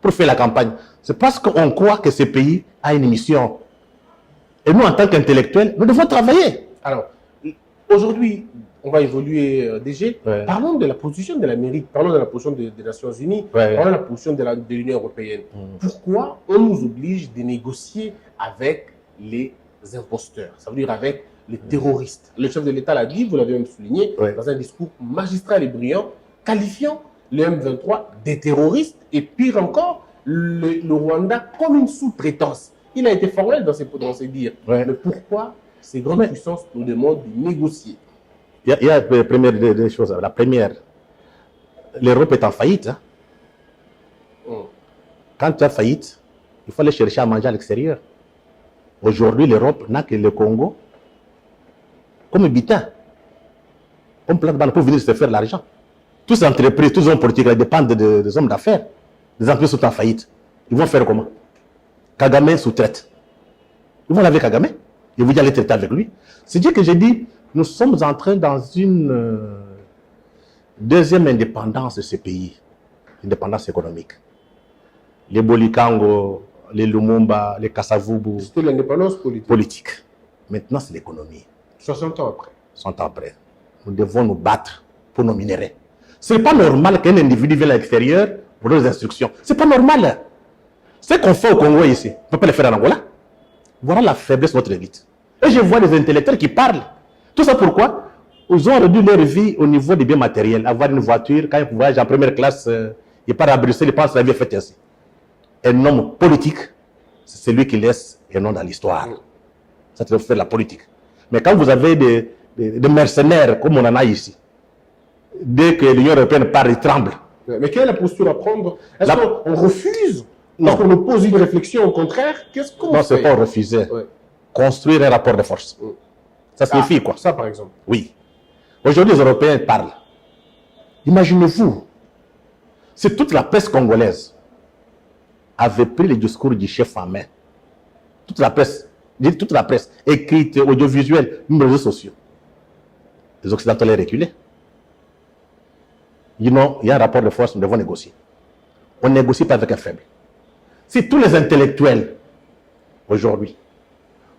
pour faire la campagne. C'est parce qu'on croit que ce pays a une mission. Et nous, en tant qu'intellectuels, nous devons travailler. Alors, aujourd'hui, on va évoluer, DG. Ouais. Parlons de la position de l'Amérique, parlons de la position des Nations Unies, Ouais. parlons de la position de l'Union européenne. Pourquoi on nous oblige de négocier avec les imposteurs? Ça veut dire avec les terroristes. Le chef de l'État l'a dit, vous l'avez même souligné, Ouais. dans un discours magistral et brillant, qualifiant le M23 des terroristes et pire encore, le Rwanda comme une sous-traitance. Il a été formel dans ses dires. Ouais. Mais pourquoi ces grandes puissances nous demandent de négocier? Il y a la première des choses. La première, l'Europe est en faillite. Hein. Quand tu as faillite, il faut aller chercher à manger à l'extérieur. Aujourd'hui, l'Europe n'a que le Congo comme butin, comme plate-bande pour venir se faire l'argent. Toutes les entreprises, tous les hommes politiques dépendent des hommes d'affaires. Les entreprises sont en faillite. Ils vont faire comment? Kagame sous-traite. Ils vont laver Kagame. Ils vont aller traiter avec lui. C'est dire que j'ai dit, nous sommes entrés dans une deuxième indépendance de ce pays, indépendance économique. Les Bolikango, les Lumumba, les Kasavubu. C'était l'indépendance politique. Maintenant, c'est l'économie. 60 ans après. 60 ans après. Nous devons nous battre pour nos minéraux. Ce n'est pas normal qu'un individu vienne à l'extérieur pour nos instructions. Ce n'est pas normal. Ce qu'on fait au Congo ici, on ne peut pas le faire en Angola. Voilà la faiblesse de notre élite. Et je vois des intellectuels qui parlent. Tout ça pourquoi? Ils ont réduit leur vie au niveau des biens matériels. Avoir une voiture, quand ils voyagent en première classe, ils partent à Bruxelles, ils pensent que la vie est faite ainsi. Un homme politique, c'est celui qui laisse un nom dans l'histoire. Ça, c'est faire la politique. Mais quand vous avez des mercenaires comme on en a ici, dès que l'Union européenne parle, ils tremblent. Mais quelle est la posture à prendre? Est-ce qu'on refuse? Non. Est-ce qu'on nous pose une réflexion au contraire? Qu'est-ce qu'on fait? Non, ce n'est pas refuser. Ouais. Construire un rapport de force. Ça signifie quoi? Ça, par exemple. Oui. Aujourd'hui, les Européens parlent. Imaginez-vous, si toute la presse congolaise avait pris le discours du chef en main, toute la presse, écrite, audiovisuelle, même les réseaux sociaux, les Occidentaux allaient reculer. Il y a un rapport de force, nous devons négocier. On ne négocie pas avec un faible. Si tous les intellectuels, aujourd'hui,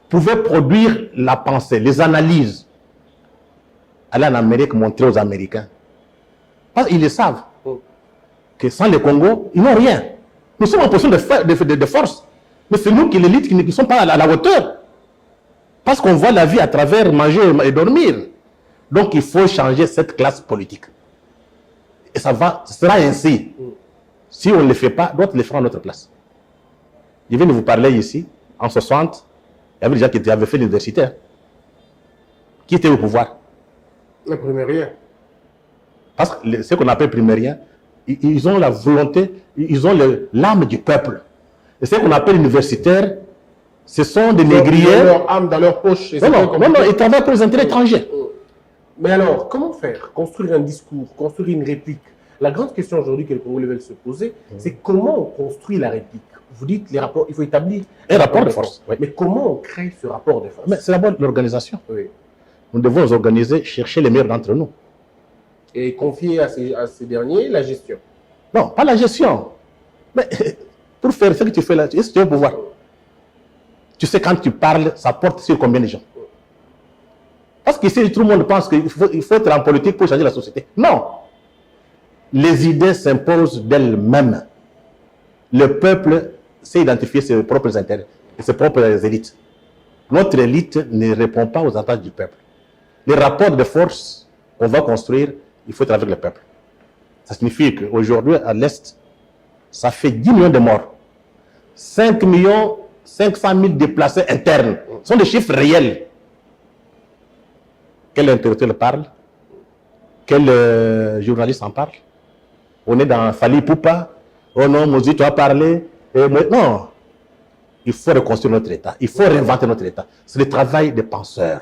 pouvaient produire la pensée, les analyses, aller en Amérique, montrer aux Américains, parce qu'ils le savent, que sans le Congo, ils n'ont rien. Nous sommes en position de force, mais c'est nous qui l'élite qui ne sommes pas à la hauteur. Parce qu'on voit la vie à travers manger et dormir. Donc il faut changer cette classe politique. Et ce sera ainsi. Si on ne le fait pas, d'autres le feront à notre place. Je viens de vous parler ici, en 60, il y avait des gens qui avaient fait l'université. Qui étaient au pouvoir? Les primériens. Parce que ce qu'on appelle primériens, ils ont la volonté, ils ont l'âme du peuple. Et ce qu'on appelle universitaires, ce sont des négriers. Ils ont leur âme dans leur poche. Non, ils travaillent pour les intérêts étrangers. Mais alors, comment faire? Construire un discours, construire une réplique. La grande question aujourd'hui que les Congolais veulent se poser, c'est comment on construit la réplique. Vous dites les rapports, il faut établir un rapport de force. Oui. Mais comment on crée ce rapport de force? Mais c'est d'abord l'organisation. Oui. Nous devons nous organiser, chercher les meilleurs d'entre nous. Et confier à ces derniers la gestion. Non, pas la gestion. Mais pour faire ce que tu fais là, est-ce que tu as le pouvoir? Tu sais, quand tu parles, ça porte sur combien de gens? Parce qu'ici, tout le monde pense qu'il faut être en politique pour changer la société. Non. Les idées s'imposent d'elles-mêmes. Le peuple sait identifier ses propres intérêts et ses propres élites. Notre élite ne répond pas aux attentes du peuple. Les rapports de force qu'on va construire, il faut être avec le peuple. Ça signifie qu'aujourd'hui, à l'Est, ça fait 10 millions de morts. 5 500 000 déplacés internes. Ce sont des chiffres réels. Quel intellectuel parle? Quel journaliste en parle? On est dans Fali Poupa. Oh non, Mozi, tu as parlé. Non. Il faut reconstruire notre État. Il faut réinventer notre État. C'est le travail des penseurs.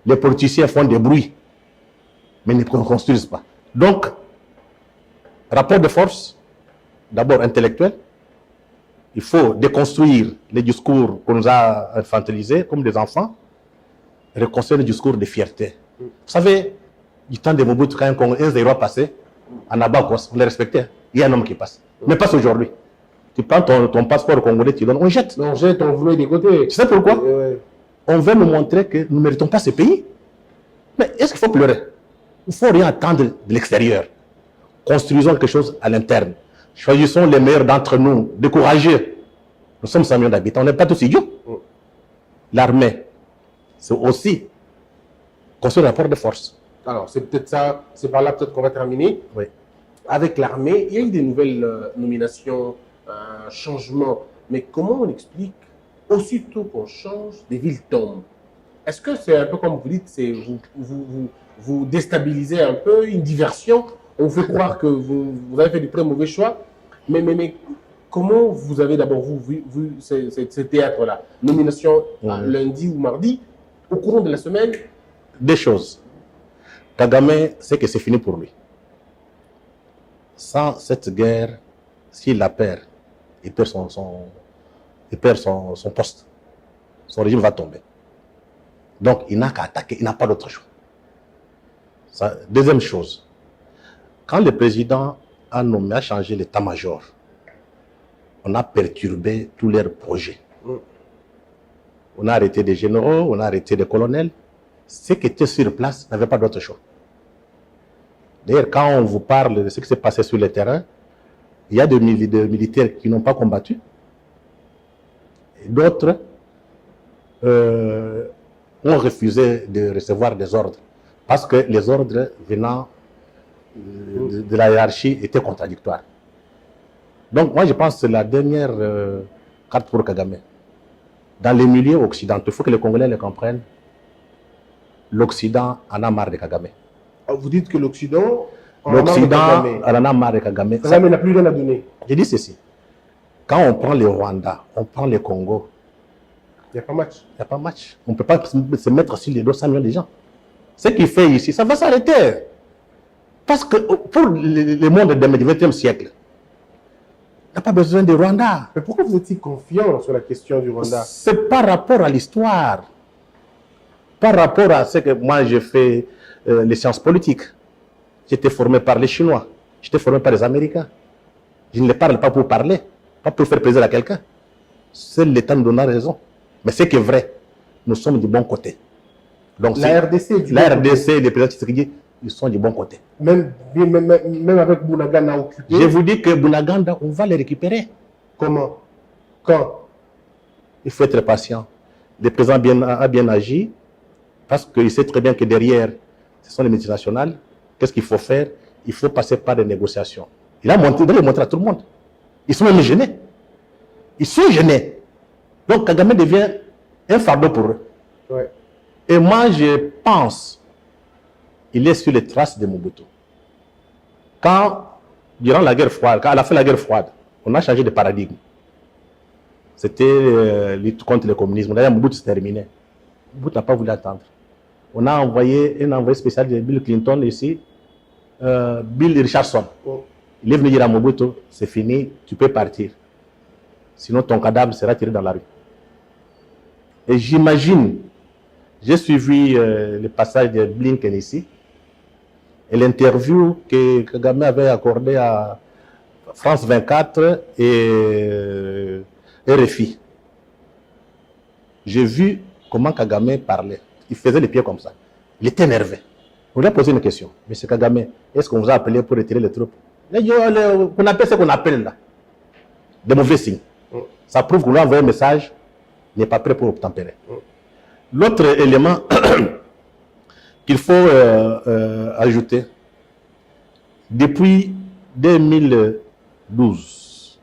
Les politiciens font des bruits, mais ne construisent pas. Donc, rapport de force, d'abord intellectuel. Il faut déconstruire les discours qu'on nous a infantilisés comme des enfants, reconstruire le discours de fierté. Vous savez, du temps de Mobutu, quand un zéro passé, en Abakos, on les respectait. Il y a un homme qui passe. Mais passe aujourd'hui. Tu prends ton passeport congolais, tu donnes, on jette. On jette, on voulait des côtés. Tu sais pourquoi? On veut nous montrer que nous ne méritons pas ce pays. Mais est-ce qu'il faut pleurer? Il ne faut rien attendre de l'extérieur. Construisons quelque chose à l'interne. Choisissons les meilleurs d'entre nous, découragés. Nous sommes 100 millions d'habitants, on n'est pas tous idiots. L'armée, c'est aussi construire un rapport de force. Alors, c'est peut-être ça, c'est par là peut-être qu'on va terminer. Oui. Avec l'armée, il y a eu des nouvelles nominations, changements. Mais comment on explique, aussitôt qu'on change, des villes tombent? Est-ce que c'est un peu comme vous dites, vous déstabilisez un peu, une diversion? On vous fait croire que vous avez fait du très mauvais choix. Mais comment vous avez d'abord vu ce théâtre-là? Nomination lundi ou mardi, au courant de la semaine? Deux choses. Kagame sait que c'est fini pour lui. Sans cette guerre, s'il la perd, il perd son poste. Son régime va tomber. Donc, il n'a qu'à attaquer, il n'a pas d'autre choix. Deuxième chose, quand le président a changé l'état-major, on a perturbé tous leurs projets. On a arrêté des généraux, on a arrêté des colonels. Ceux qui étaient sur place n'avaient pas d'autre choix. D'ailleurs, quand on vous parle de ce qui s'est passé sur le terrain, il y a des militaires qui n'ont pas combattu. Et d'autres ont refusé de recevoir des ordres parce que les ordres venant de la hiérarchie étaient contradictoires. Donc, moi, je pense que c'est la dernière carte pour Kagame. Dans les milieux occidentaux, il faut que les Congolais le comprennent. L'Occident en a marre de Kagame. Vous dites que l'Occident en a marre de Kagame. Kagame n'a plus rien à donner. Je dis ceci. Quand on prend le Rwanda, on prend le Congo, il n'y a pas match. Il n'y a pas match. On ne peut pas se mettre sur les 200 millions de gens. Ce qu'il fait ici, ça va s'arrêter. Parce que pour le monde du XXe siècle, il n'y a pas besoin de Rwanda. Mais pourquoi vous êtes si confiant sur la question du Rwanda? C'est par rapport à l'histoire. Par rapport à ce que moi j'ai fait les sciences politiques. J'étais formé par les Chinois. J'étais formé par les Américains. Je ne les parle pas pour parler, pas pour faire plaisir à quelqu'un. Seul l'État nous donne raison. Mais c'est que vrai, nous sommes du bon côté. Donc, la RDC, les présidents Tshisekedi, ils sont du bon côté. Même avec Bounaganda occupé. Je vous dis que Bounaganda, on va les récupérer. Comment? Quand? Il faut être patient. Le président a bien agi parce qu'il sait très bien que derrière, ce sont les multinationales. Qu'est-ce qu'il faut faire? Il faut passer par des négociations. Il a montré, il doit le montrer à tout le monde. Ils sont même gênés. Ils sont gênés. Donc Kagame devient un fardeau pour eux. Ouais. Et moi, je pense qu'il est sur les traces de Mobutu. Durant la guerre froide, quand à la fin de la guerre froide, on a changé de paradigme. C'était lutte contre le communisme. D'ailleurs, Mobutu s'est terminé. Mobutu n'a pas voulu attendre. On a envoyé un envoyé spécial de Bill Clinton ici, Bill Richardson. Oh. Il est venu dire à Mobutu, c'est fini, tu peux partir. Sinon ton cadavre sera tiré dans la rue. Et j'imagine, j'ai suivi le passage de Blinken ici, et l'interview que Kagame avait accordée à France 24 et RFI. J'ai vu comment Kagame parlait. Il faisait les pieds comme ça. Il était énervé. On lui a posé une question. Monsieur Kagame, est-ce qu'on vous a appelé pour retirer les troupes? On appelle ce qu'on appelle là des mauvais signes. Ça prouve qu'on a envoyé un message, n'est pas prêt pour obtempérer. L'autre élément qu'il faut ajouter, depuis 2012,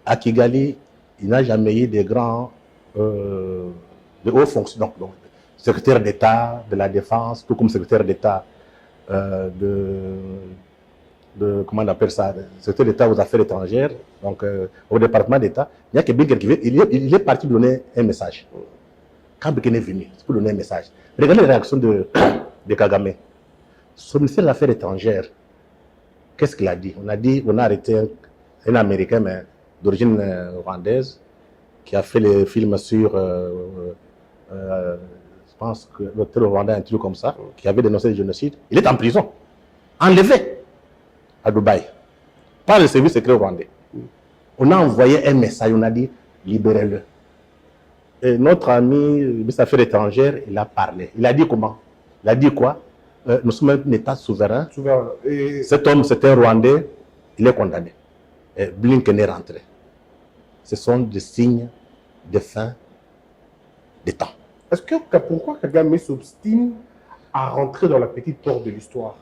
à Kigali, il n'a jamais eu de grands, de hauts fonctionnaires, donc secrétaire d'État de la Défense, tout comme secrétaire d'État comment on appelle ça, secrétaire d'État aux affaires étrangères, donc au département d'État. Il y a quelqu'un qui il est parti donner un message. Quand Blinken est venu, c'est pour donner un message. Regardez la réaction de Kagame. Son ministère des Affaires étrangères, qu'est-ce qu'il a dit? On a arrêté un Américain, mais d'origine rwandaise, qui a fait les films sur, je pense que le Rwanda, un truc comme ça, qui avait dénoncé le génocide. Il est en prison, enlevé à Dubaï, par le service secret rwandais. On a envoyé un message, on a dit libérez-le. Et notre ami ministre des Affaires étrangères, il a parlé. Il a dit comment? Il a dit quoi? Nous sommes un État souverain. Et cet homme, c'est un Rwandais, il est condamné. Et Blinken est rentré. Ce sont des signes de fin des temps. Pourquoi Kagame s'obstine à rentrer dans la petite porte de l'histoire?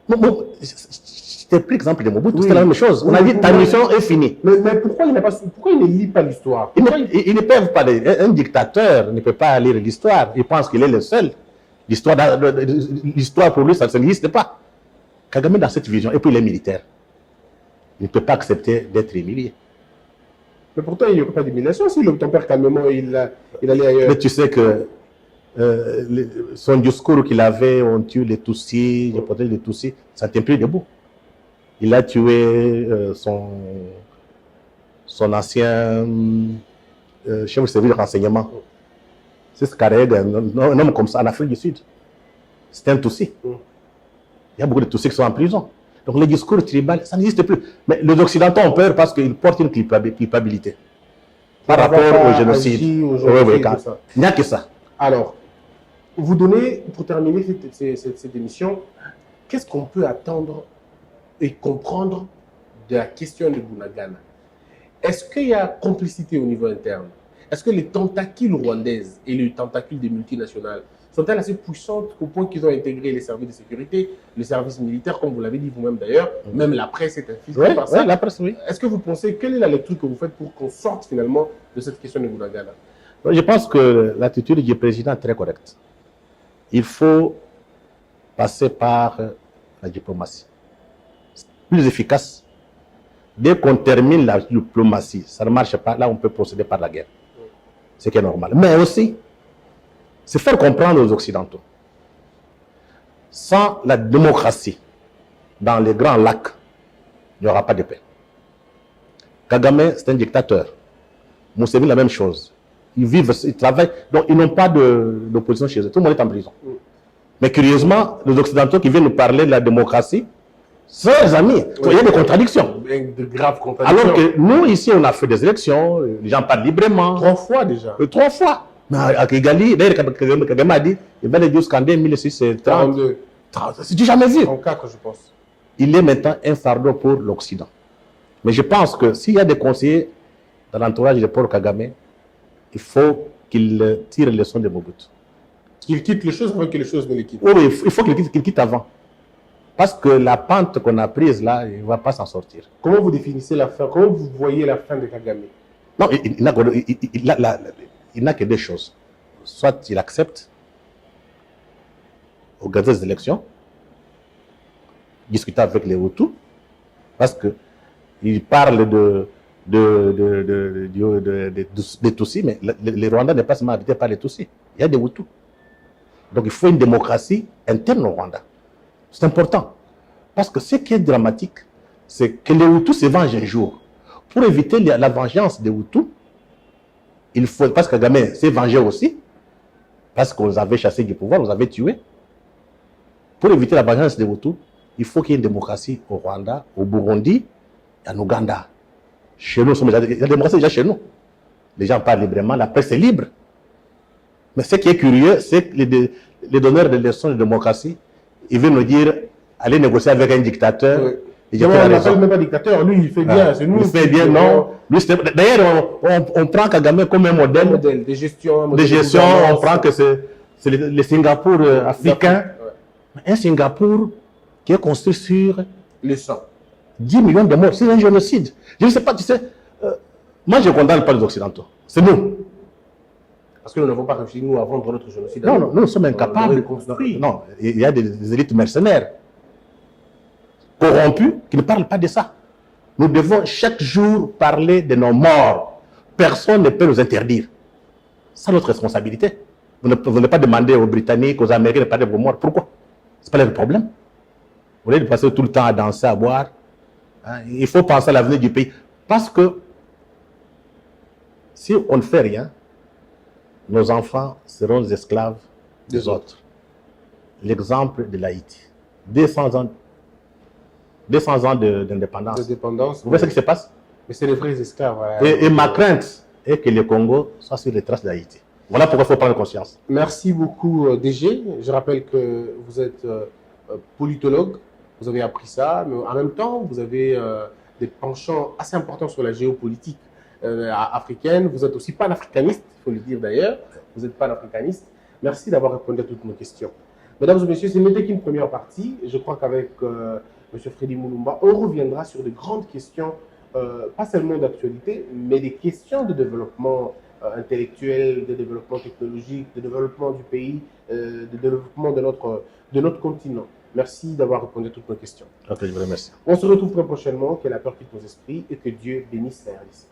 Je t'ai pris l'exemple de Mobutu, c'est la même chose. On a dit ta mission est finie. Mais pourquoi il ne lit pas l'histoire? Ils ne peuvent pas. Un dictateur ne peut pas lire l'histoire. Il pense qu'il est le seul. L'histoire pour lui, ça n'existe pas. Kagame, dans cette vision, et puis il est militaire, il ne peut pas accepter d'être humilié. Mais pourtant, il n'y aurait pas d'humiliation si le tempère calmement, il allait ailleurs. Mais tu sais que son discours qu'il avait, on tue les Tutsis, je protège les Tutsis, ça ne tient plus debout. Il a tué son ancien chef de service de renseignement. C'est ce Karega, un homme comme ça en Afrique du Sud. C'était un Tutsi. Il y a beaucoup de Tutsis qui sont en prison. Donc le discours tribal, ça n'existe plus. Mais les Occidentaux ont peur parce qu'ils portent une culpabilité par rapport au génocide. Il n'y a que ça. Alors, vous donnez, pour terminer cette émission, qu'est-ce qu'on peut attendre et comprendre de la question de Bunagana? Est-ce qu'il y a complicité au niveau interne? Est-ce que les tentacules rwandaises et les tentacules des multinationales sont-elles assez puissantes au point qu'ils ont intégré les services de sécurité, les services militaires, comme vous l'avez dit vous-même d'ailleurs, même la presse est infiltrée par ça? La presse, oui. Est-ce que vous pensez, quelle est la lecture que vous faites pour qu'on sorte finalement de cette question de Bunagana? Je pense que l'attitude du président est très correcte. Il faut passer par la diplomatie. C'est plus efficace. Dès qu'on termine la diplomatie, ça ne marche pas, là on peut procéder par la guerre. Ce qui est normal. Mais aussi, c'est faire comprendre aux Occidentaux. Sans la démocratie, dans les grands lacs, il n'y aura pas de paix. Kagame, c'est un dictateur. Museveni, la même chose. Ils vivent, ils travaillent, donc ils n'ont pas d'opposition chez eux. Tout le monde est en prison. Mais curieusement, les Occidentaux qui viennent nous parler de la démocratie, c'est leurs amis. Il y a des contradictions. De graves contradictions. Alors que nous, ici, on a fait des élections, les gens parlent librement. 3 fois déjà. 3 fois. Mais à Kigali, d'ailleurs, Kagame a dit, il va aller jusqu'en 2630. C'est jamais vu. 34, je pense. Il est maintenant un fardeau pour l'Occident. Mais je pense que s'il y a des conseillers dans l'entourage de Paul Kagame, il faut qu'il tire les leçons de Mobutu. Qu'il quitte les choses avant que les choses ne les quittent. Oui, il faut qu'il quitte avant. Parce que la pente qu'on a prise là, il ne va pas s'en sortir. Comment vous définissez la fin? Comment vous voyez la fin de Kagame? Non, il n'a que deux choses. Soit il accepte, organiser des élections, discuter avec les Hutus, parce qu'il parle des Tutsis, mais les Rwandais n'est pas seulement habité par les Tutsis. Il y a des Hutus. Donc il faut une démocratie interne au Rwanda. C'est important. Parce que ce qui est dramatique, c'est que les Hutus se vengent un jour. Pour éviter la vengeance des Hutus, il faut, parce que Kagame s'est vengé aussi, parce qu'on les avait chassés du pouvoir, on les avait tués. Pour éviter la vengeance des Hutus, il faut qu'il y ait une démocratie au Rwanda, au Burundi et en Ouganda. Chez nous, la démocratie est déjà chez nous. Les gens parlent librement, la presse est libre. Mais ce qui est curieux, c'est que les donneurs de leçons de démocratie, ils veulent nous dire aller négocier avec un dictateur. Oui. Et Non, j'ai on raison. l'appelle même pas dictateur, lui il fait bien, c'est nous. Il fait bien, non. D'ailleurs, on prend Kagame comme un modèle De gestion, un de modèle gestion. gouvernance. On prend que c'est le Singapour africain. Ouais. Un Singapour qui est construit sur Le sang. 10 millions de morts. C'est un génocide. Je ne sais pas, tu sais. Moi, je ne condamne pas les Occidentaux. C'est nous. Parce que nous n'avons pas réussi, nous, à vendre notre génocide. Non, non, nous sommes incapables. Construire. Non, il y a des élites mercenaires corrompus qui ne parlent pas de ça. Nous devons chaque jour parler de nos morts. Personne ne peut nous interdire. C'est notre responsabilité. Vous ne pouvez pas demander aux Britanniques, aux Américains de parler de vos morts. Pourquoi? Ce n'est pas leur problème. Au lieu de passer tout le temps à danser, à boire, hein, il faut penser à l'avenir du pays. Parce que si on ne fait rien, nos enfants seront les esclaves des autres. L'exemple de l'Haïti. 200 ans d'indépendance. Vous voyez ce qui se passe? Mais c'est les vrais esclaves. Voilà. Et ma crainte est que le Congo soit sur les traces d'Haïti. Voilà pourquoi il faut prendre conscience. Merci beaucoup, DG. Je rappelle que vous êtes politologue. Vous avez appris ça, mais en même temps, vous avez des penchants assez importants sur la géopolitique africaine. Vous êtes aussi panafricaniste, il faut le dire d'ailleurs. Vous êtes panafricaniste. Merci d'avoir répondu à toutes nos questions. Mesdames et messieurs, ce n'était qu'une première partie. Je crois qu'avec M. Freddy Mulumba, on reviendra sur de grandes questions, pas seulement d'actualité, mais des questions de développement intellectuel, de développement technologique, de développement du pays, de développement de notre continent. Merci d'avoir répondu à toutes nos questions. Ok, je vous remercie. On se retrouve très prochainement. Que la peur quitte nos esprits et que Dieu bénisse la RDC.